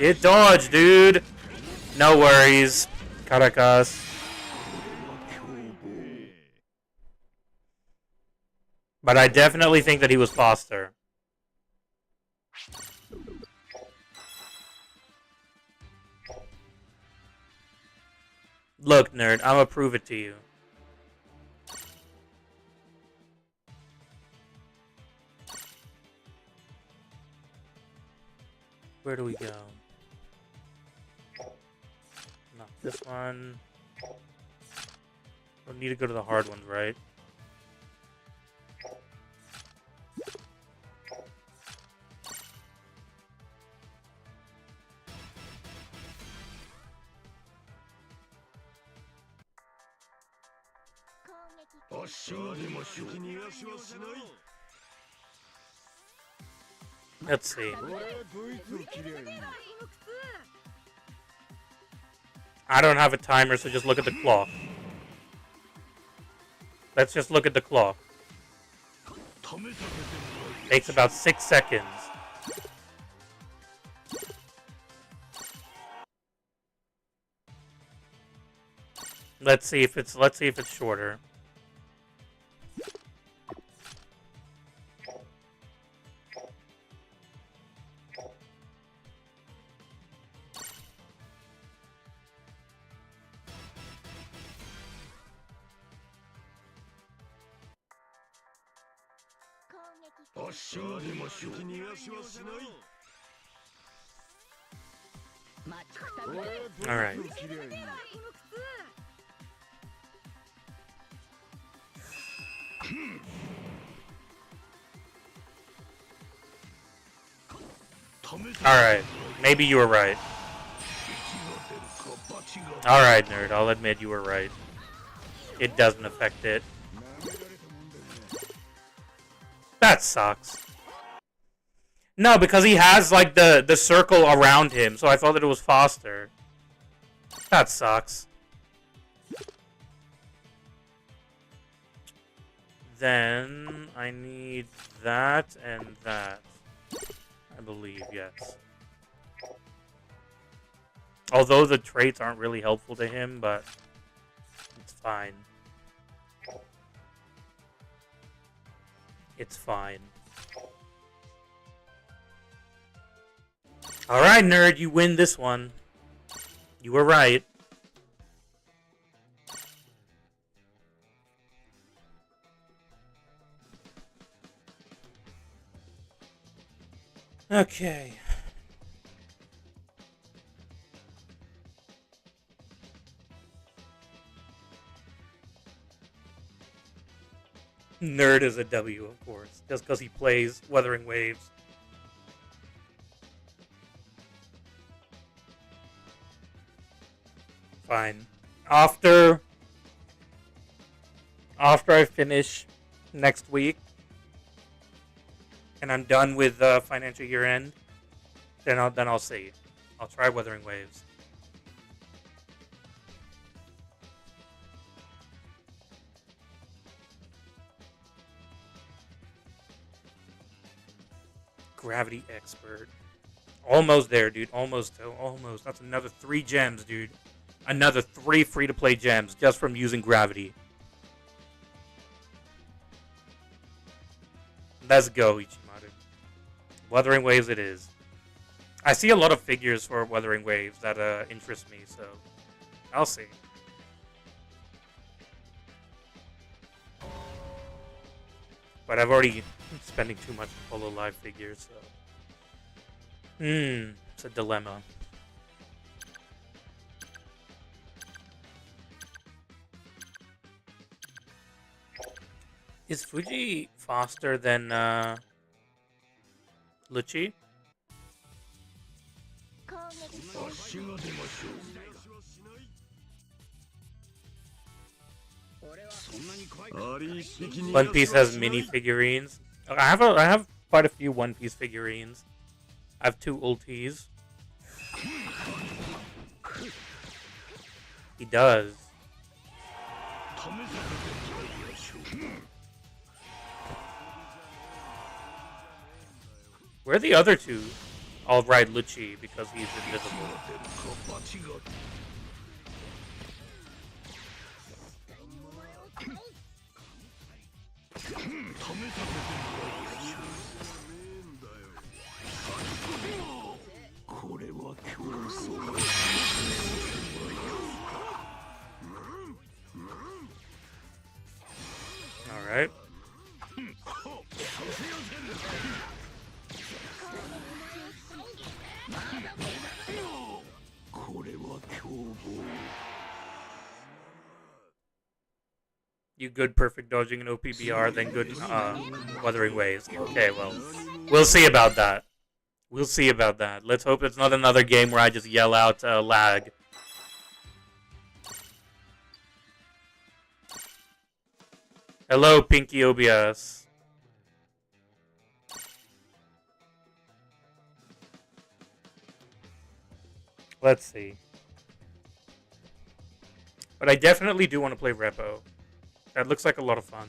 [SPEAKER 1] Get dodge, dude. No worries. Caracas. But I definitely think that he was faster. Look, nerd, I'm gonna prove it to you. Where do we go? Not this one. Don't need to go to the hard ones, right? Let's see. I don't have a timer, so just look at the clock. Let's just look at the clock. Takes about 6 seconds. Let's see if it's shorter. All right. Alright, maybe you were right. Alright, nerd, I'll admit you were right. It doesn't affect it. That sucks. No, because he has, like, the circle around him, so I thought that it was faster. That sucks. Then I need that and that. I believe, yes. Although the traits aren't really helpful to him, but it's fine. It's fine. Alright, nerd, you win this one. You were right. Okay. Nerd is a W, of course, just because he plays Wuthering Waves. Fine. After I finish next week, and I'm done with financial year end, then I'll see. I'll try Wuthering Waves. Gravity Expert. Almost there, dude. Almost. That's another 3 gems, dude. Another 3 free-to-play gems just from using Gravity. Let's go, Ichimaru. Wuthering Waves it is. I see a lot of figures for Wuthering Waves that interest me, so I'll see. But I've already spending too much on Polo Live figures, so it's a dilemma. Is Fuji faster than Lucci? One Piece has mini figurines. I have quite a few One Piece figurines. I have 2 ultis. He does. Where are the other 2? I'll ride Lucci because he's invisible. Alright. You good perfect dodging an OPBR, then good weathering ways. Okay, well, we'll see about that. We'll see about that. Let's hope it's not another game where I just yell out lag. Hello, Pinky OBS. Let's see. But I definitely do want to play Repo. That looks like a lot of fun.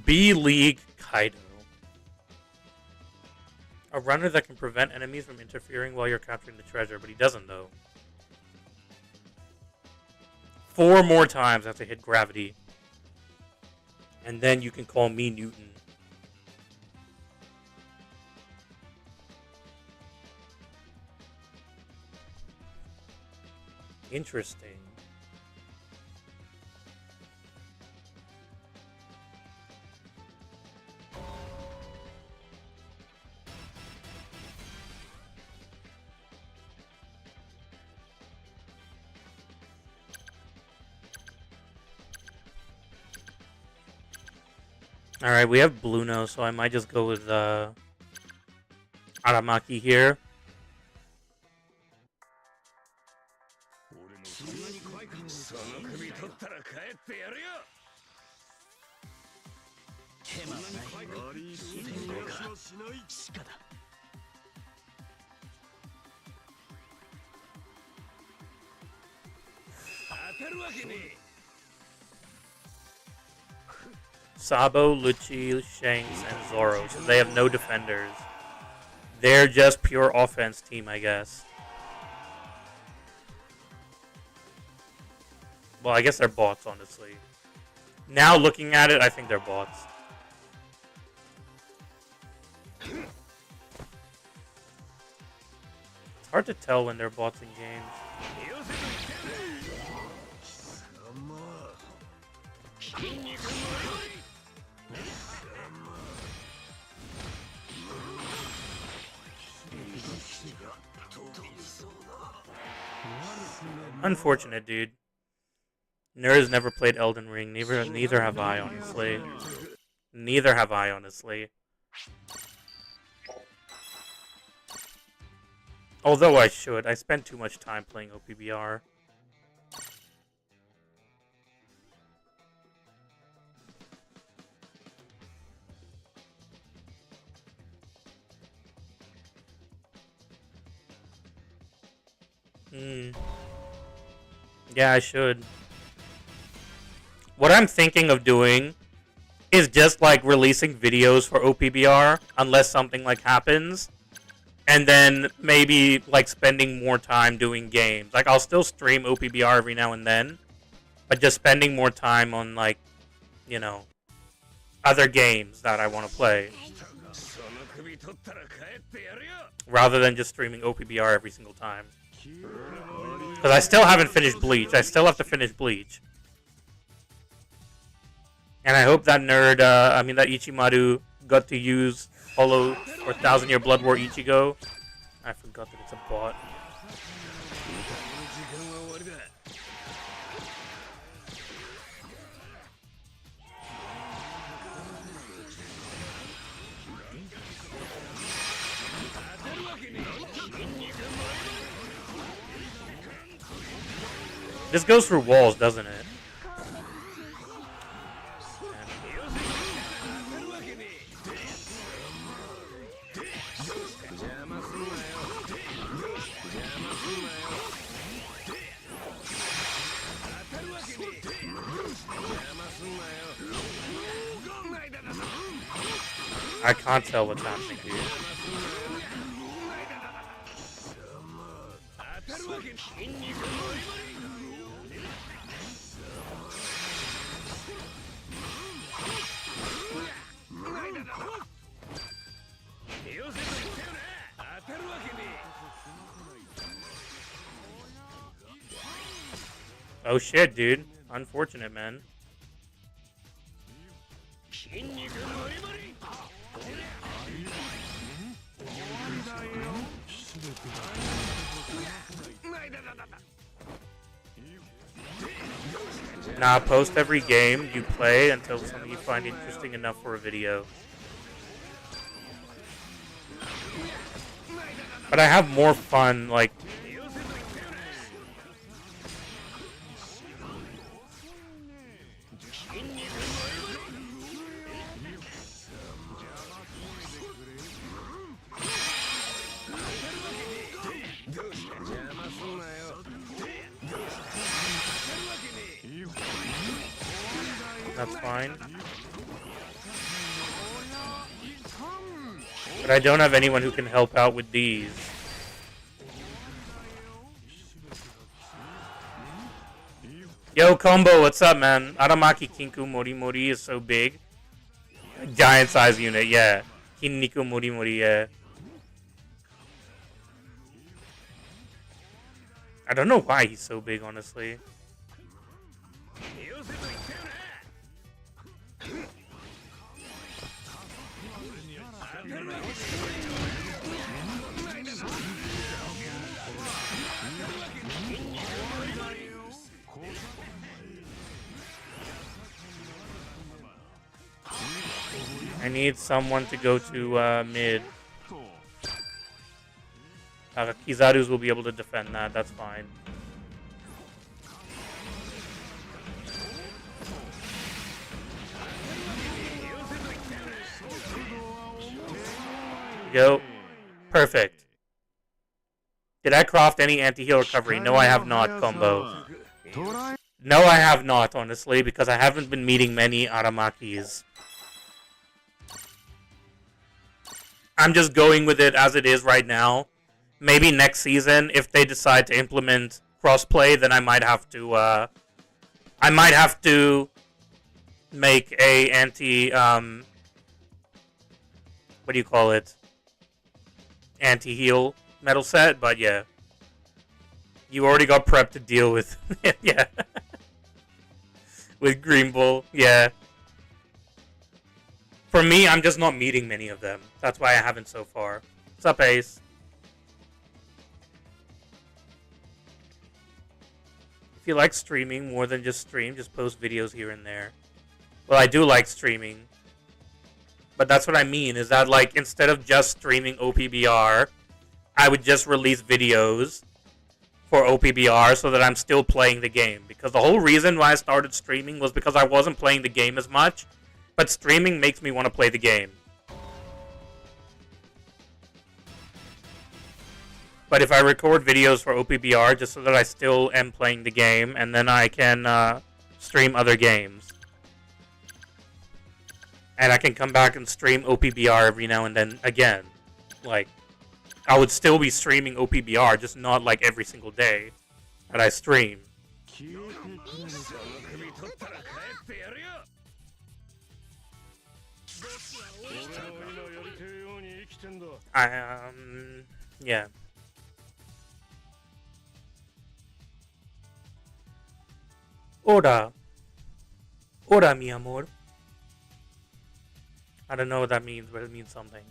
[SPEAKER 1] B-League Kaido. A runner that can prevent enemies from interfering while you're capturing the treasure, but he doesn't, though. 4 more times I have to hit gravity. And then you can call me Newton. Interesting. Alright, we have Bluno, so I might just go with Aramaki here. Sabo, Lucci, Shanks, and Zoro. So they have no defenders. They're just pure offense team, I guess. Well, I guess they're bots, honestly. Now looking at it, I think they're bots. It's hard to tell when they're bots in games. Unfortunate, dude. Nerd's never played Elden Ring. Neither have I, honestly. Neither have I, honestly. Although I should. I spend too much time playing OPBR. Yeah, I should. What I'm thinking of doing is just like releasing videos for OPBR unless something like happens, and then maybe like spending more time doing games. Like I'll still stream OPBR every now and then, but just spending more time on like, you know, other games that I want to play. Rather than just streaming OPBR every single time. Because I still haven't finished Bleach. I still have to finish Bleach. And I hope that nerd, that Ichimaru got to use Hollow or 1000 Year Blood War Ichigo. I forgot that it's a bot. This goes through walls, doesn't it? I can't tell what's happening, dude. Oh shit, dude. Unfortunate, man. Nah, post every game you play until something you find interesting enough for a video. But I have more fun, like... That's fine. But I don't have anyone who can help out with these. Yo, Combo, what's up, man? Aramaki Kinku Mori Mori is so big. Giant size unit, yeah. Kinniku Mori Mori, yeah. I don't know why he's so big, honestly. I need someone to go to mid. Kizarus will be able to defend that, that's fine. Go. Perfect. Did I craft any anti-heal recovery? No, I have not, Combo. No, I have not, honestly, because I haven't been meeting many Aramakis. I'm just going with it as it is right now. Maybe next season, if they decide to implement crossplay, then I might have to make a what do you call it? Anti-heal metal set, but yeah. You already got prepped to deal with, yeah. With Green Bull, yeah. For me, I'm just not meeting many of them. That's why I haven't so far. What's up, Ace? If you like streaming more than just stream, just post videos here and there. Well, I do like streaming. But that's what I mean, is that, like, instead of just streaming OPBR, I would just release videos for OPBR so that I'm still playing the game. Because the whole reason why I started streaming was because I wasn't playing the game as much. But streaming makes me want to play the game. But if I record videos for OPBR just so that I still am playing the game, and then I can stream other games. And I can come back and stream OPBR every now and then again. Like, I would still be streaming OPBR, just not like every single day that I stream. Yeah. Ora, mi amor. I don't know what that means, but it means something.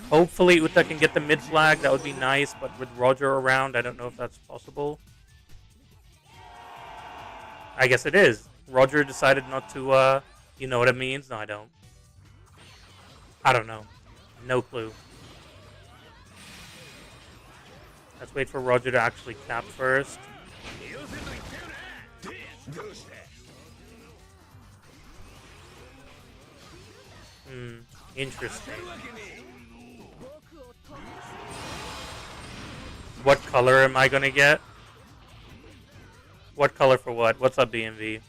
[SPEAKER 1] Hopefully Uta can get the mid flag, that would be nice, but with Roger around, I don't know if that's possible. I guess it is. Roger decided not to, you know what it means? No, I don't. I don't know. No clue. Let's wait for Roger to actually cap first. Interesting. What color am I gonna get? What color for what? What's up, BMV?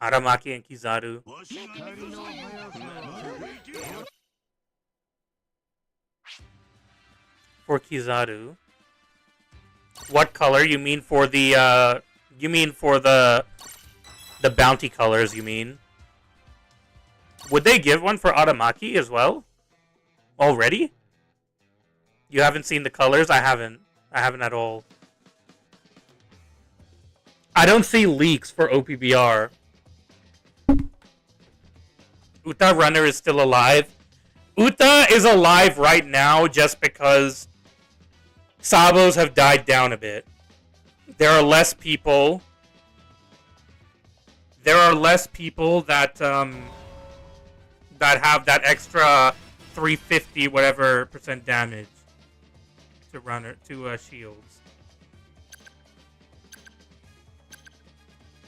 [SPEAKER 1] Aramaki and Kizaru. For Kizaru. What color? You mean for the the bounty colors, you mean? Would they give one for Aramaki as well? Already? You haven't seen the colors? I haven't. I haven't at all. I don't see leaks for OPBR. Uta Runner is still alive. Uta is alive right now just because Sabos have died down a bit. There are less people. There are less people that that have that extra 350 whatever % damage to runner to shields.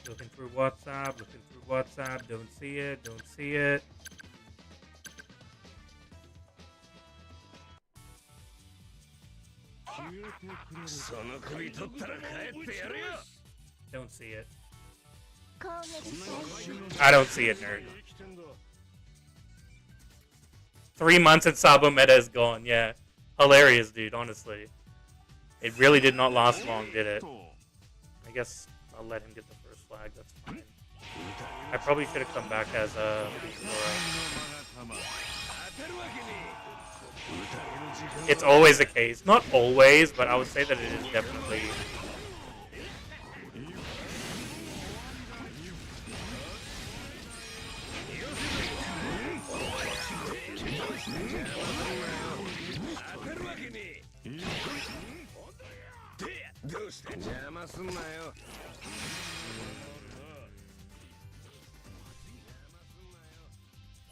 [SPEAKER 1] Looking through WhatsApp. Don't see it. Don't see it. Don't see it. I don't see it, nerd. 3 months and Sabo meta is gone. Yeah. Hilarious, dude, honestly. It really did not last long, did it? I guess I'll let him get the first flag. That's fine. I probably should have come back as a It's always the case. Not always, but I would say that it is definitely.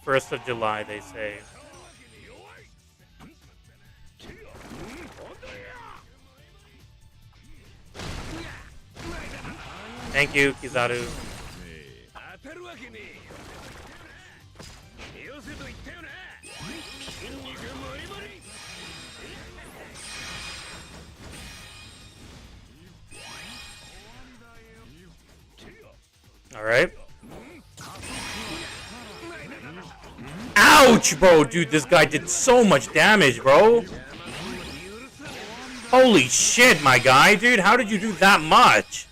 [SPEAKER 1] First of July, they say. Thank you, Kizaru. All right. Ouch, bro, dude, this guy did so much damage, bro. Holy shit, my guy, dude, how did you do that much?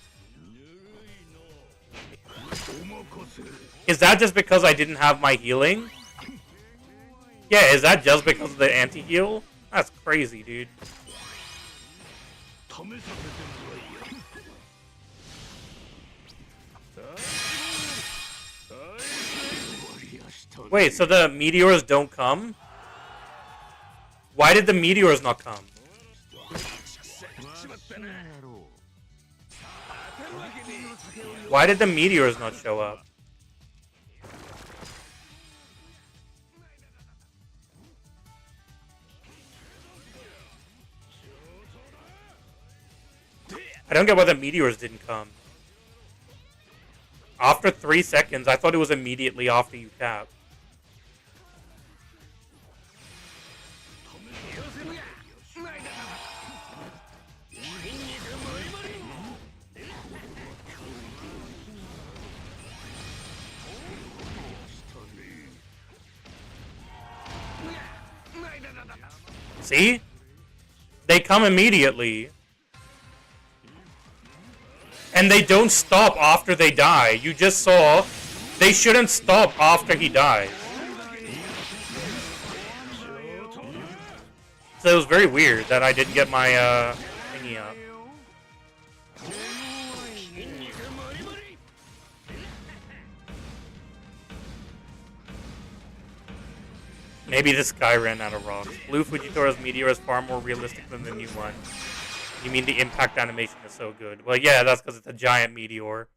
[SPEAKER 1] Is that just because I didn't have my healing? Yeah, is that just because of the anti-heal? That's crazy, dude. Wait, so the meteors don't come? Why did the meteors not come? Why did the meteors not show up? I don't get why the meteors didn't come. After 3 seconds, I thought it was immediately after you tap. See? They come immediately. And they don't stop after they die. You just saw they shouldn't stop after he dies. So it was very weird that I didn't get my thingy up. Maybe this guy ran out of rocks. Blue Fujitora's meteor is far more realistic than the new one. You mean the impact animation is so good? Well, yeah, that's because it's a giant meteor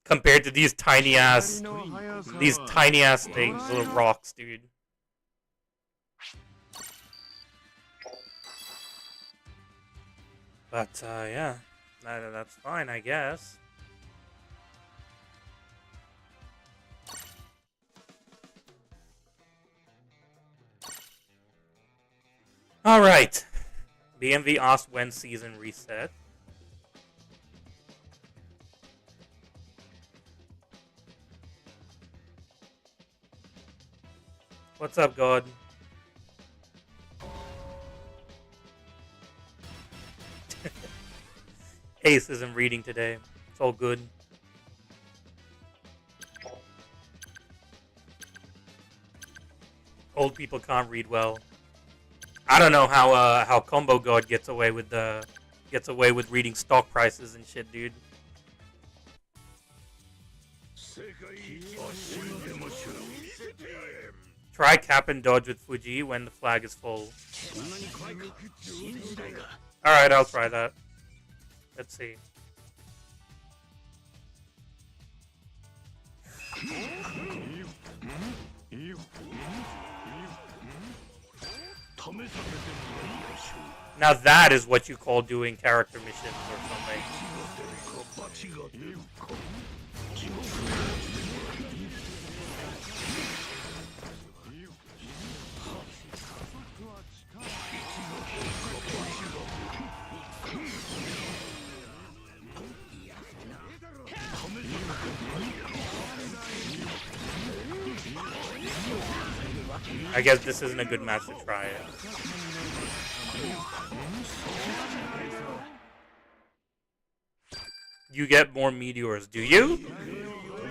[SPEAKER 1] compared to these tiny ass things, little rocks, dude. But yeah, that's fine, I guess. All right, BMV Ost when season reset. What's up, God? Ace isn't reading today. It's all good. Old people can't read well. I don't know how Combo God gets away with reading stock prices and shit, dude. Try cap and dodge with Fuji when the flag is full. Alright, I'll try that. Let's see. Now that is what you call doing character missions or something. I guess this isn't a good match to try it. You get more meteors, do you?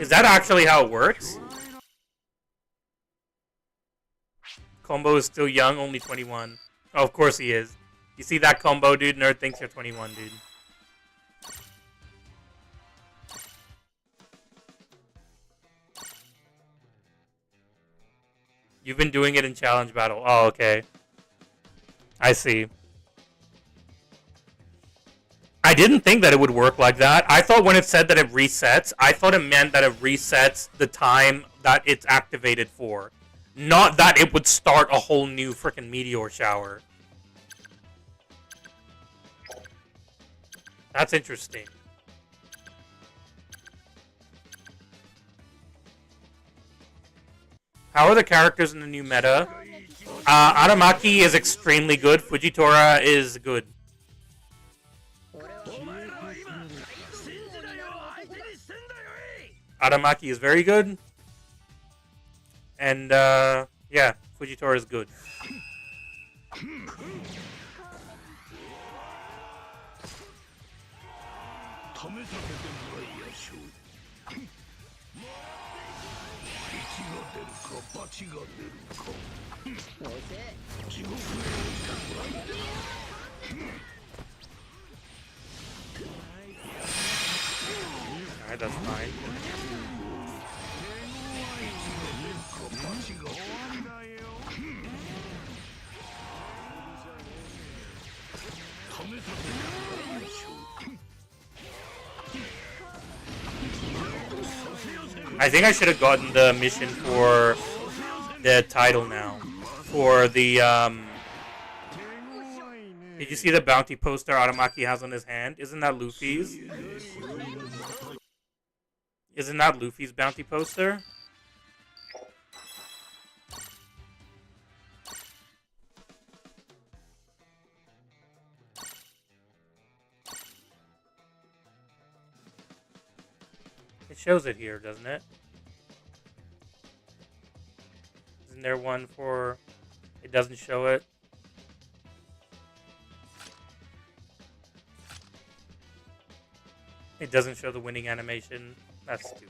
[SPEAKER 1] Is that actually how it works? Combo is still young, only 21. Oh, of course he is. You see that combo, dude? Nerd thinks you're 21, dude. You've been doing it in Challenge Battle. Oh, okay. I see. I didn't think that it would work like that. I thought when it said that it resets, I thought it meant that it resets the time that it's activated for. Not that it would start a whole new freaking meteor shower. That's interesting. How are the characters in the new meta? Aramaki is extremely good. Fujitora is good. Aramaki is very good. And, yeah, Fujitora is good. Alright, that's fine. I think I should have gotten the mission for the title now. For the, Did you see the bounty poster Aramaki has on his hand? Isn't that Luffy's? Isn't that Luffy's bounty poster? It shows it here, doesn't it? Isn't there one for... It doesn't show it? It doesn't show the winning animation? That's stupid.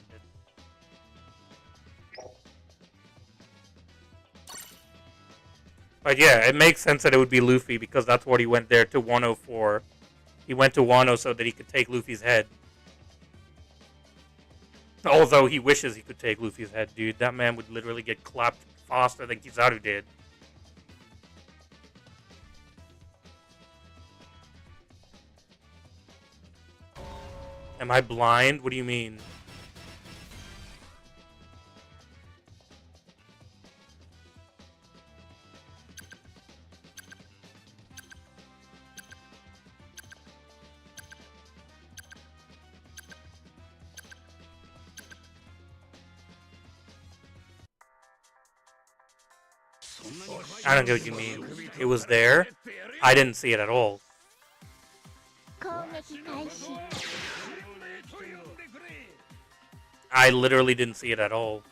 [SPEAKER 1] But yeah, it makes sense that it would be Luffy because that's what he went there to Wano for. He went to Wano so that he could take Luffy's head. Although he wishes he could take Luffy's head, dude. That man would literally get clapped faster than Kizaru did. Am I blind? What do you mean? I don't get what you mean. It was there. I didn't see it at all. I literally didn't see it at all.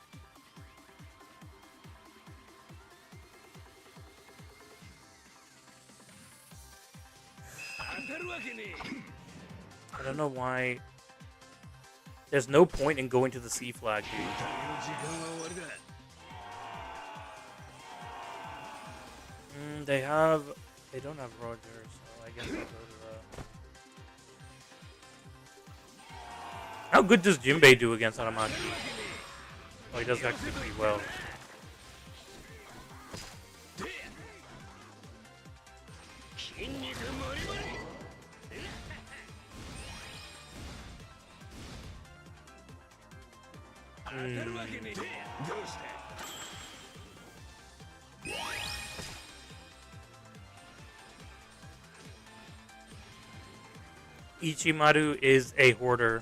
[SPEAKER 1] I don't know why. There's no point in going to the C flag, dude. They don't have Roger, so I guess I'll go to the... How good does Jinbei do against Aramaki? Oh, he does actually pretty well. Ichimaru is a hoarder.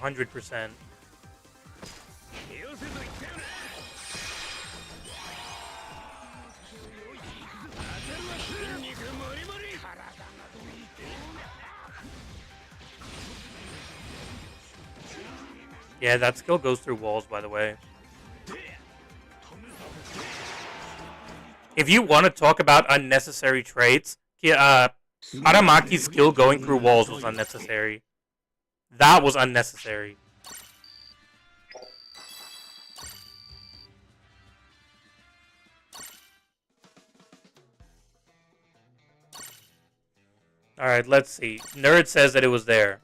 [SPEAKER 1] 100%. Yeah, that skill goes through walls, by the way. If you want to talk about unnecessary traits, Aramaki's skill going through walls was unnecessary. That was unnecessary. Alright, let's see. Nerd says that it was there.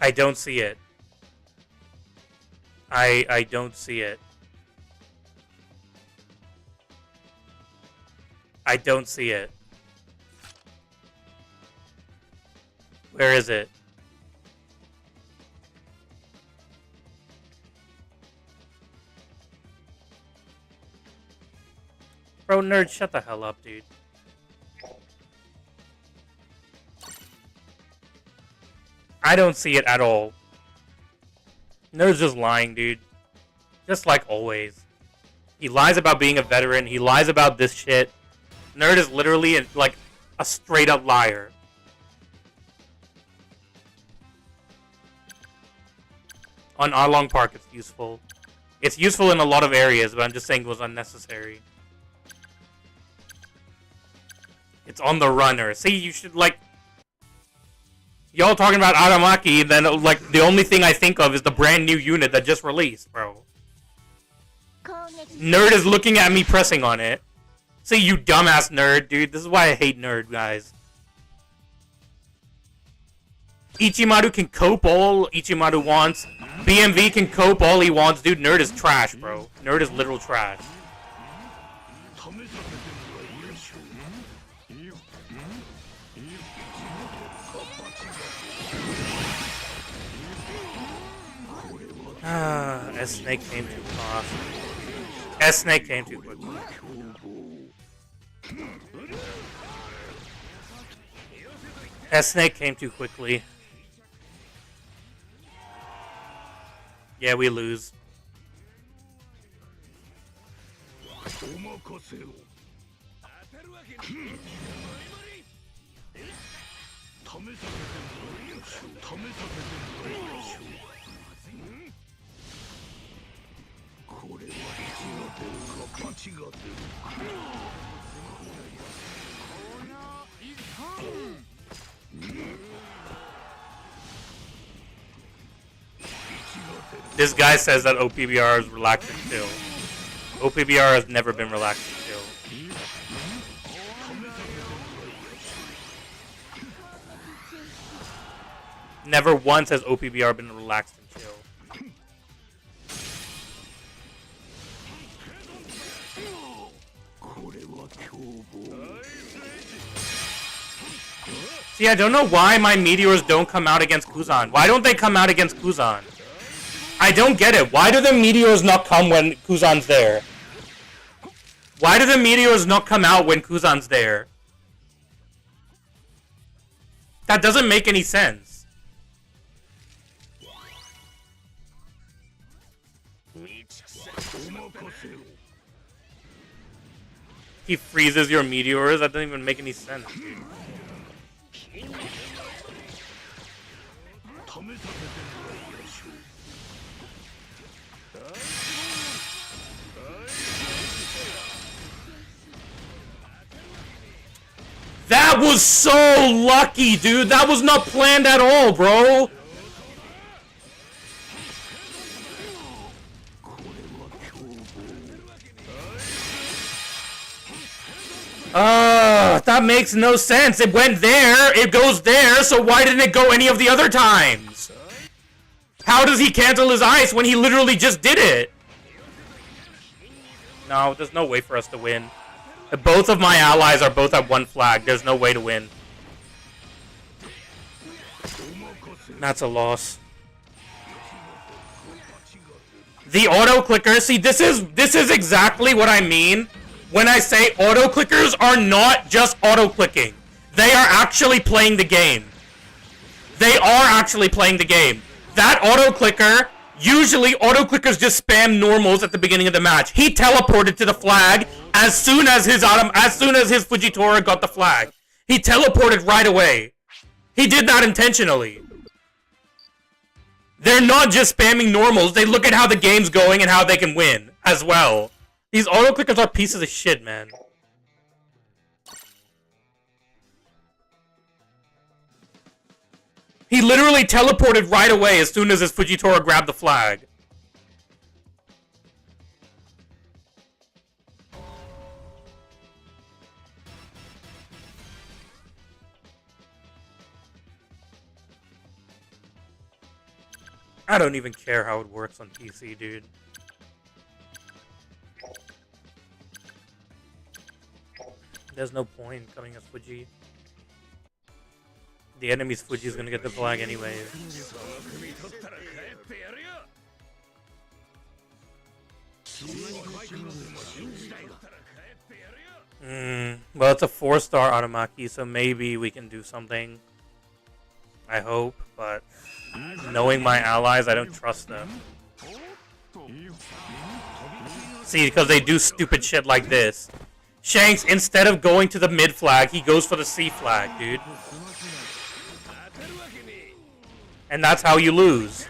[SPEAKER 1] I don't see it. I don't see it. I don't see it. Where is it? Bro, nerd, shut the hell up, dude. I don't see it at all. Nerd's just lying, dude. Just like always. He lies about being a veteran. He lies about this shit. Nerd is literally like a straight up liar. On Arlong Park, it's useful. It's useful in a lot of areas, but I'm just saying it was unnecessary. It's on the runner. See, you should like... Y'all talking about Aramaki, and then like the only thing I think of is the brand new unit that just released, bro. Nerd is looking at me pressing on it. See, you dumbass nerd, dude. This is why I hate nerd, guys. Ichimaru can cope all Ichimaru wants. BMV can cope all he wants. Dude, nerd is trash, bro. Nerd is literal trash. S-Snake came too fast. S-Snake came too quickly. S-Snake came too quickly. Yeah, we lose. This guy says that OPBR is relaxed and chill. OPBR has never been relaxed and chill. Never once has OPBR been relaxed and chill. See, I don't know why my meteors don't come out against Kuzan. Why don't they come out against Kuzan? I don't get it. Why do the meteors not come when Kuzan's there? Why do the meteors not come out when Kuzan's there? That doesn't make any sense. He freezes your meteors? That doesn't even make any sense, dude. That was so lucky, dude. That was not planned at all, bro. That makes no sense. It went there, it goes there, so why didn't it go any of the other times? How does he cancel his ice when he literally just did it? No, there's no way for us to win. Both of my allies are both at one flag. There's no way to win. That's a loss. The auto clicker. See, this is exactly what I mean when I say auto clickers are not just auto clicking. They are actually playing the game. They are actually playing the game. That auto clicker, usually auto clickers just spam normals at the beginning of the match. He teleported to the flag as soon as his Fujitora got the flag. He teleported right away. He did that intentionally. They're not just spamming normals. They look at how the game's going and how they can win as well. These auto clickers are pieces of shit, man. He literally teleported right away as soon as his Fujitora grabbed the flag. I don't even care how it works on PC, dude. There's no point coming as Fuji. The enemy's Fuji is gonna get the flag anyway. Well, it's a 4-star Aramaki, so maybe we can do something. I hope, but knowing my allies, I don't trust them. See, because they do stupid shit like this. Shanks, instead of going to the mid flag, he goes for the C flag, dude. And that's how you lose.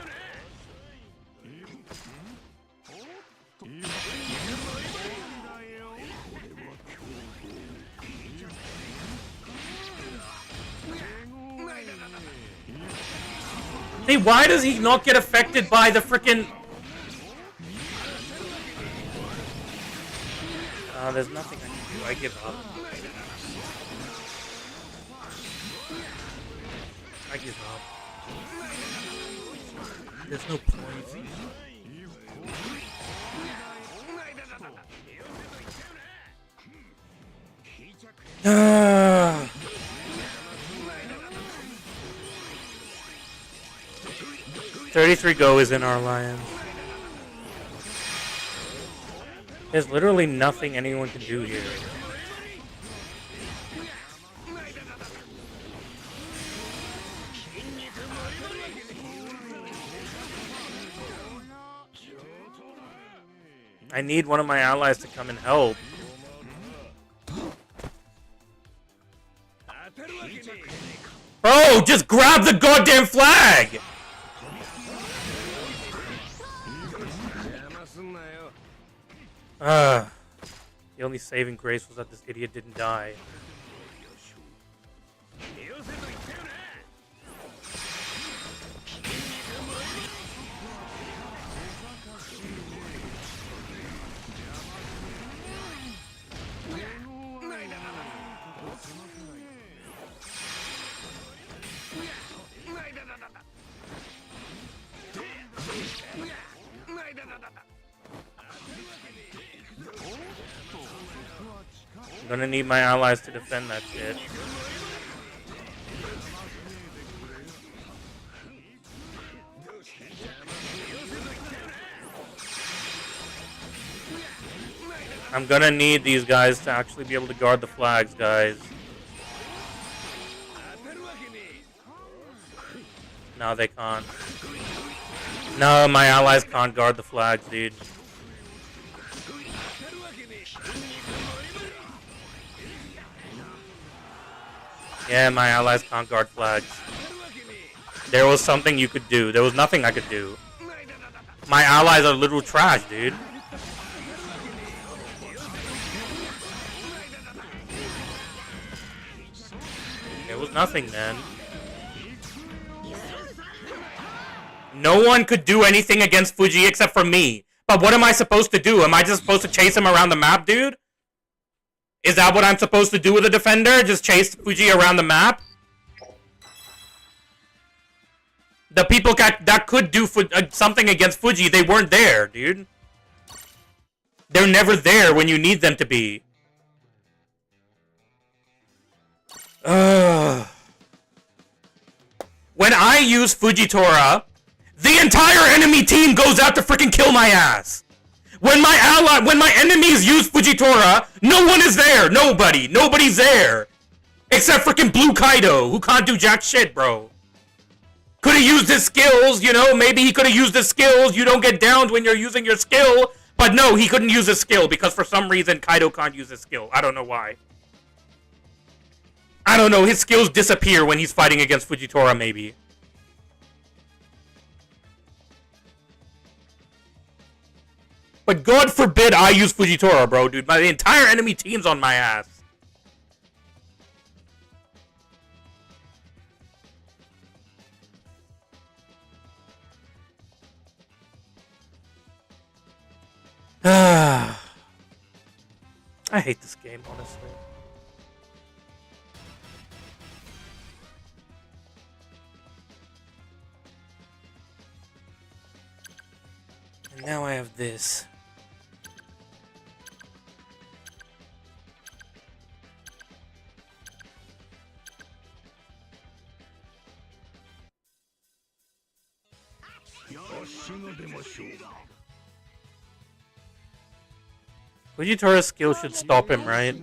[SPEAKER 1] Hey, why does he not get affected by the frickin'... there's nothing I can do. I give up. I give up. There's no point. Ah. 33 go is in our alliance. There's literally nothing anyone can do here. I need one of my allies to come and help. Bro, just grab the goddamn flag! The only saving grace was that this idiot didn't die. gonna need my allies to defend that shit. I'm gonna need these guys to actually be able to guard the flags, guys. No, they can't. No, my allies can't guard the flags, dude. Yeah, my allies can't guard flags. There was something you could do. There was nothing I could do. My allies are literal trash, dude. There was nothing, man. No one could do anything against Fuji except for me. But what am I supposed to do? Am I just supposed to chase him around the map, dude? Is that what I'm supposed to do with a defender? Just chase Fuji around the map? The people that could do something against Fuji, they weren't there, dude. They're never there when you need them to be. When I use Fujitora, the entire enemy team goes out to freaking kill my ass. When my enemies use Fujitora, no one is there. Nobody's there. Except freaking Blue Kaido, who can't do jack shit, bro. Could have used his skills, you know, maybe he could have used his skills. You don't get downed when you're using your skill. But no, he couldn't use his skill because for some reason Kaido can't use his skill. I don't know why. I don't know, his skills disappear when he's fighting against Fujitora, maybe. But God forbid I use Fujitora, bro, dude. My entire enemy team's on my ass. I hate this game, honestly. And now I have this. Fujitora's skill should stop him, right?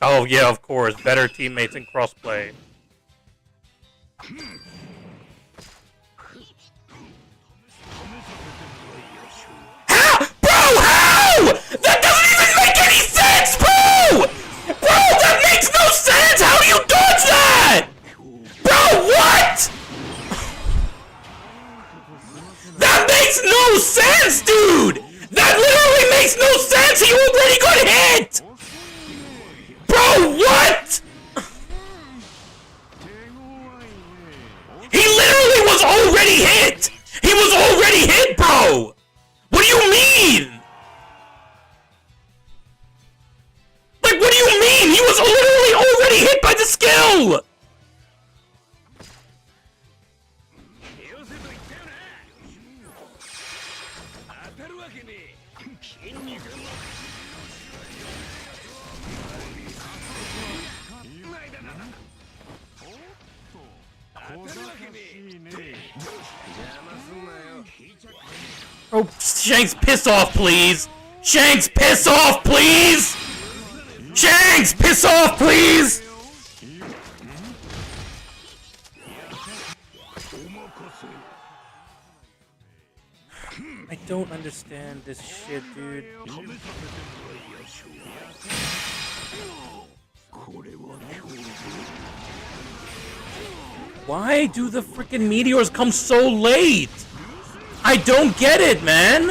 [SPEAKER 1] Oh yeah, of course. Better teammates in crossplay. How? Bro, how? That doesn't even make any sense, bro! Bro, that makes no sense! How do you dodge that? Bro, what? That makes no sense, dude! That literally makes no sense! He already got hit! Bro, what? He literally was already hit! He was already hit, bro! What do you mean? Like, what do you mean? He was literally already hit by the skill! Oh, Shanks, piss off, please! Shanks, piss off, please! Shanks, piss off, please! I don't understand this shit, dude. Why do the freaking meteors come so late? I don't get it, man.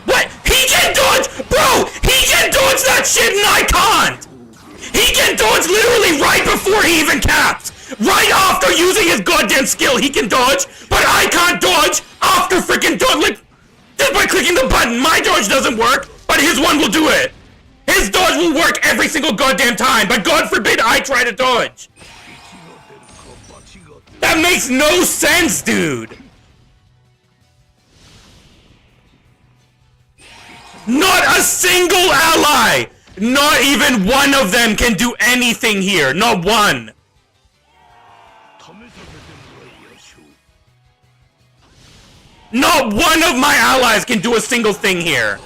[SPEAKER 1] What? He can dodge! Bro, he can dodge that shit and I can't! He can dodge literally right before he even caps! Right after using his goddamn skill, he can dodge, but I can't dodge after freaking dodge, like, just by clicking the button. My dodge doesn't work, but his one will do it. His dodge will work every single goddamn time, but God forbid I try to dodge. That makes no sense, dude! Not a single ally! Not even one of them can do anything here. Not one. Not one of my allies can do a single thing here.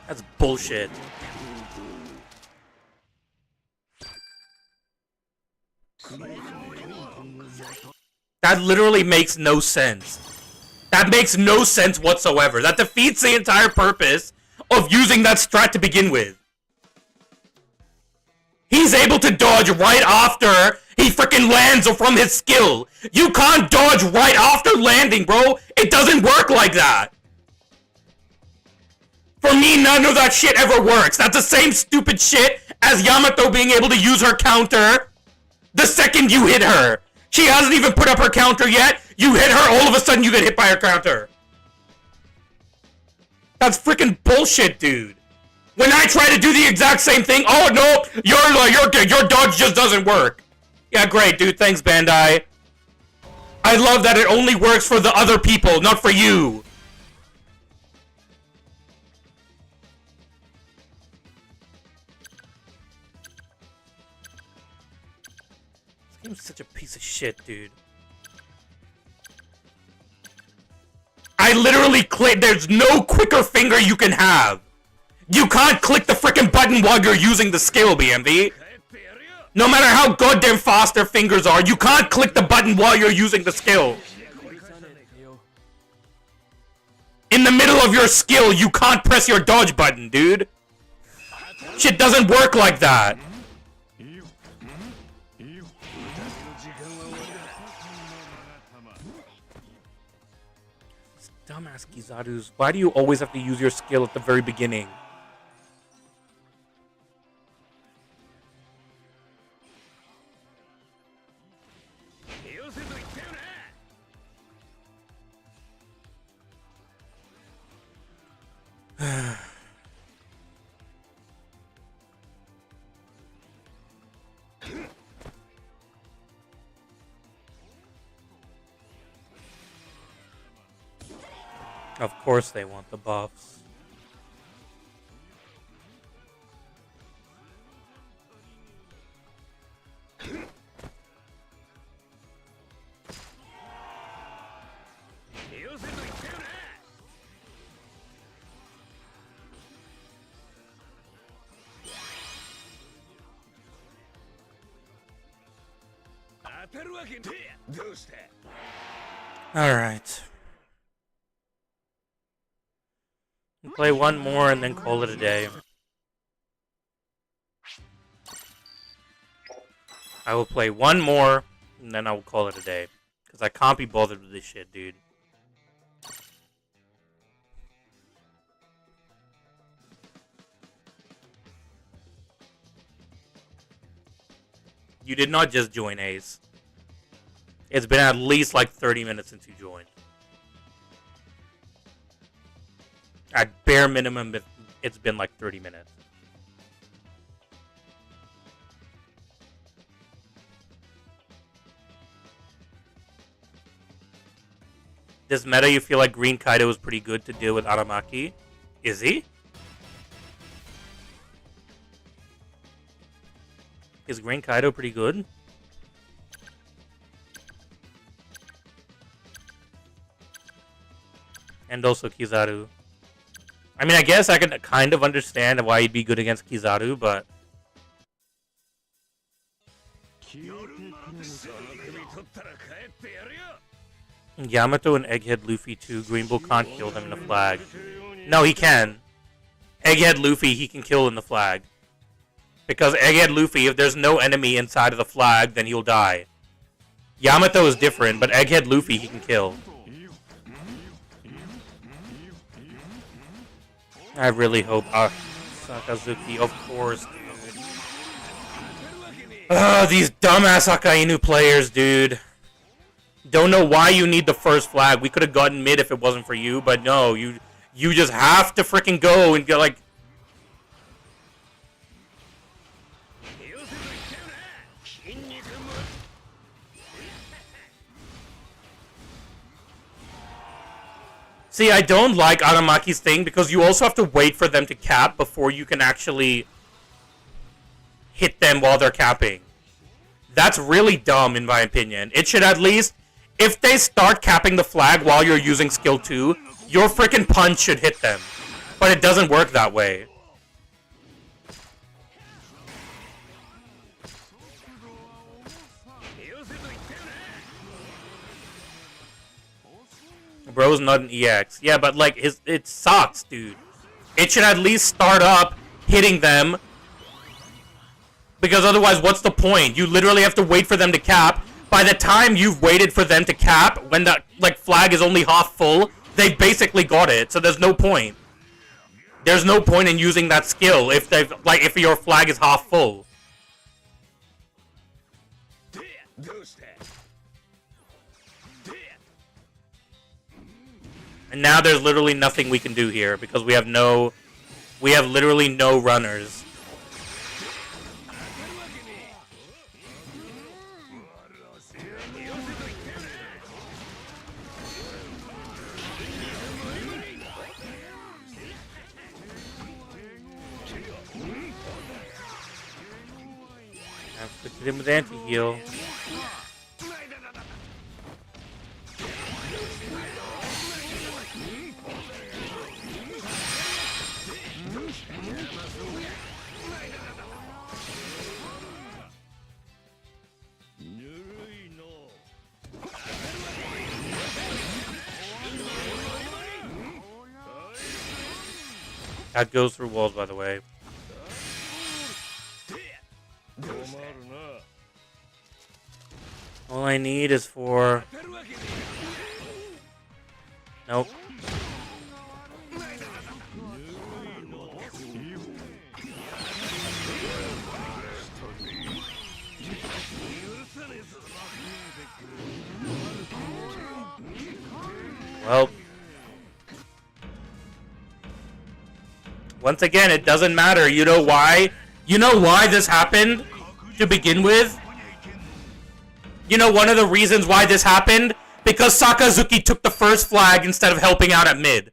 [SPEAKER 1] That's bullshit. That literally makes no sense. That makes no sense whatsoever. That defeats the entire purpose of using that strat to begin with. He's able to dodge right after he freaking lands from his skill. You can't dodge right after landing, bro. It doesn't work like that. For me, none of that shit ever works. That's the same stupid shit as Yamato being able to use her counter the second you hit her. She hasn't even put up her counter yet. You hit her, all of a sudden you get hit by her counter. That's freaking bullshit, dude. When I try to do the exact same thing, oh no, your dodge just doesn't work. Yeah, great, dude. Thanks, Bandai. I love that it only works for the other people, not for you. This game's such a piece of shit, dude. I literally click. There's no quicker finger you can have. You can't click the frickin' button while you're using the skill, BMV. No matter how goddamn fast their fingers are, you can't click the button while you're using the skill. In the middle of your skill, you can't press your dodge button, dude. Shit doesn't work like that. Dumbass Kizaru's. Why do you always have to use your skill at the very beginning? Of course they want the buffs. All right. We'll play one more and then call it a day. I will play one more and then I will call it a day. Because I can't be bothered with this shit, dude. You did not just join Ace. It's been at least like 30 minutes since you joined. At bare minimum, it's been like 30 minutes. This meta, you feel like Green Kaido is pretty good to deal with Aramaki? Is he? Is Green Kaido pretty good? And also Kizaru. I mean, I guess I can kind of understand why he'd be good against Kizaru, but... Yamato and Egghead Luffy too. Green Bull can't kill them in the flag. No, he can. Egghead Luffy, he can kill in the flag. Because Egghead Luffy, if there's no enemy inside of the flag, then he'll die. Yamato is different, but Egghead Luffy he can kill. I really hope Sakazuki, of course, dude. These dumbass Akainu players, dude. Don't know why you need the first flag. We could have gotten mid if it wasn't for you, but no, you just have to freaking go and get like. See, I don't like Aramaki's thing because you also have to wait for them to cap before you can actually hit them while they're capping. That's really dumb in my opinion. It should at least, if they start capping the flag while you're using skill 2, your freaking punch should hit them. But it doesn't work that way. Bro's not an EX. Yeah, but like it sucks, dude. It should at least start up hitting them. Because otherwise, what's the point? You literally have to wait for them to cap. By the time you've waited for them to cap, when the like flag is only half full, they've basically got it. So there's no point. There's no point in using that skill if if your flag is half full. And now there's literally nothing we can do here because we have literally no runners. I've put him with anti-heal. That goes through walls, by the way. All I need is for... Nope. Well... Once again, it doesn't matter. You know why? You know why this happened to begin with? You know one of the reasons why this happened? Because Sakazuki took the first flag instead of helping out at mid.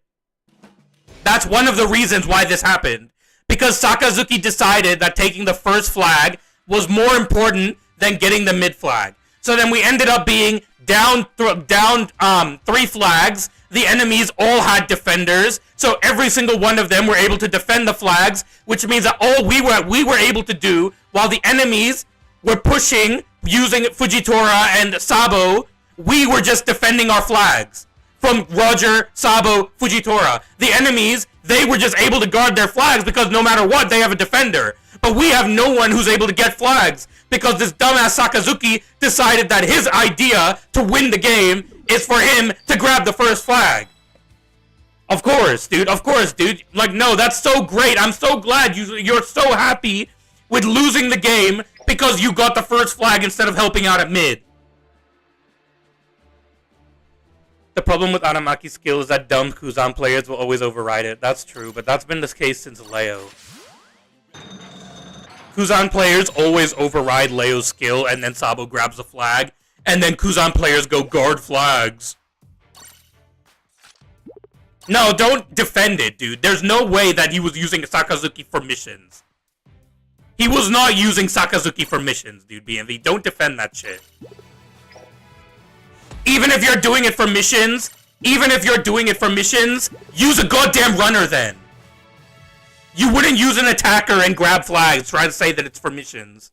[SPEAKER 1] That's one of the reasons why this happened. Because Sakazuki decided that taking the first flag was more important than getting the mid flag. So then we ended up being down 3 flags. The enemies all had defenders, so every single one of them were able to defend the flags, which means that all we were able to do while the enemies were pushing using Fujitora and Sabo, we were just defending our flags from Roger, Sabo, Fujitora. The enemies, they were just able to guard their flags because no matter what, they have a defender. But we have no one who's able to get flags because this dumbass Sakazuki decided that his idea to win the game is for him to grab the first flag. Of course, dude. Of course, dude. Like, no, that's so great. I'm so glad you're so happy with losing the game because you got the first flag instead of helping out at mid. The problem with Aramaki's skill is that dumb Kuzan players will always override it. That's true, but that's been the case since Leo. Kuzan players always override Leo's skill, and then Sabo grabs the flag, and then Kuzan players go guard flags. No, don't defend it, dude. There's no way that he was using Sakazuki for missions. He was not using Sakazuki for missions, dude, BMV. Don't defend that shit. Even if you're doing it for missions, use a goddamn runner then. You wouldn't use an attacker and grab flags, try to say that it's for missions.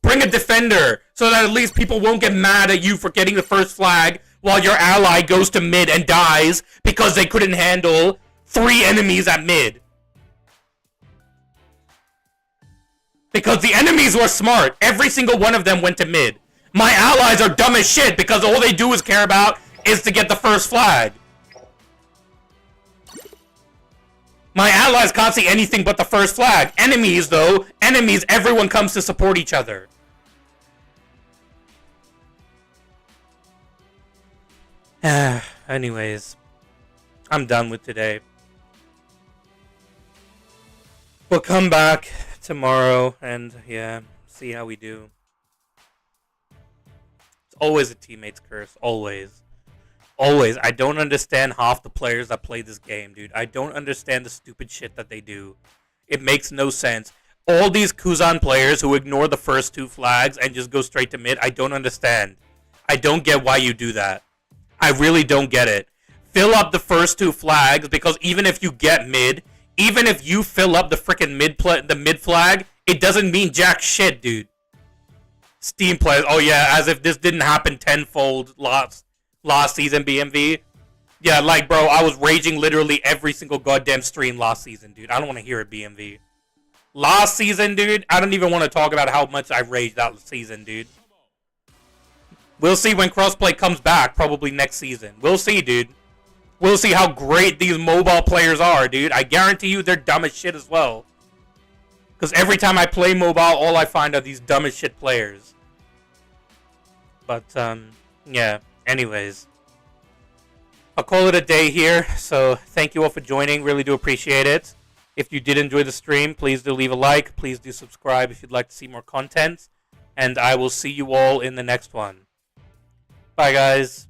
[SPEAKER 1] Bring a defender, so that at least people won't get mad at you for getting the first flag while your ally goes to mid and dies because they couldn't handle 3 enemies at mid. Because the enemies were smart. Every single one of them went to mid. My allies are dumb as shit because all they do is care about is to get the first flag. My allies can't see anything but the first flag. Enemies, though, everyone comes to support each other. Anyways, I'm done with today. We'll come back tomorrow and, yeah, see how we do. It's always a teammate's curse. Always. Always. I don't understand half the players that play this game, dude. I don't understand the stupid shit that they do. It makes no sense. All these Kuzan players who ignore the first 2 flags and just go straight to mid, I don't understand. I don't get why you do that. I really don't get it. Fill up the first 2 flags, because even if you get mid, even if you fill up the frickin' mid flag, it doesn't mean jack shit, dude. Steam players, oh yeah, as if this didn't happen tenfold last season, BMV. Yeah, like, bro, I was raging literally every single goddamn stream last season, dude. I don't want to hear it, BMV. Last season, dude, I don't even want to talk about how much I raged that season, dude. We'll see when crossplay comes back, probably next season. We'll see, dude. We'll see how great these mobile players are, dude. I guarantee you they're dumb as shit as well. Because every time I play mobile, all I find are these dumb as shit players. But, yeah. Anyways. I'll call it a day here. So, thank you all for joining. Really do appreciate it. If you did enjoy the stream, please do leave a like. Please do subscribe if you'd like to see more content. And I will see you all in the next one. Bye, guys.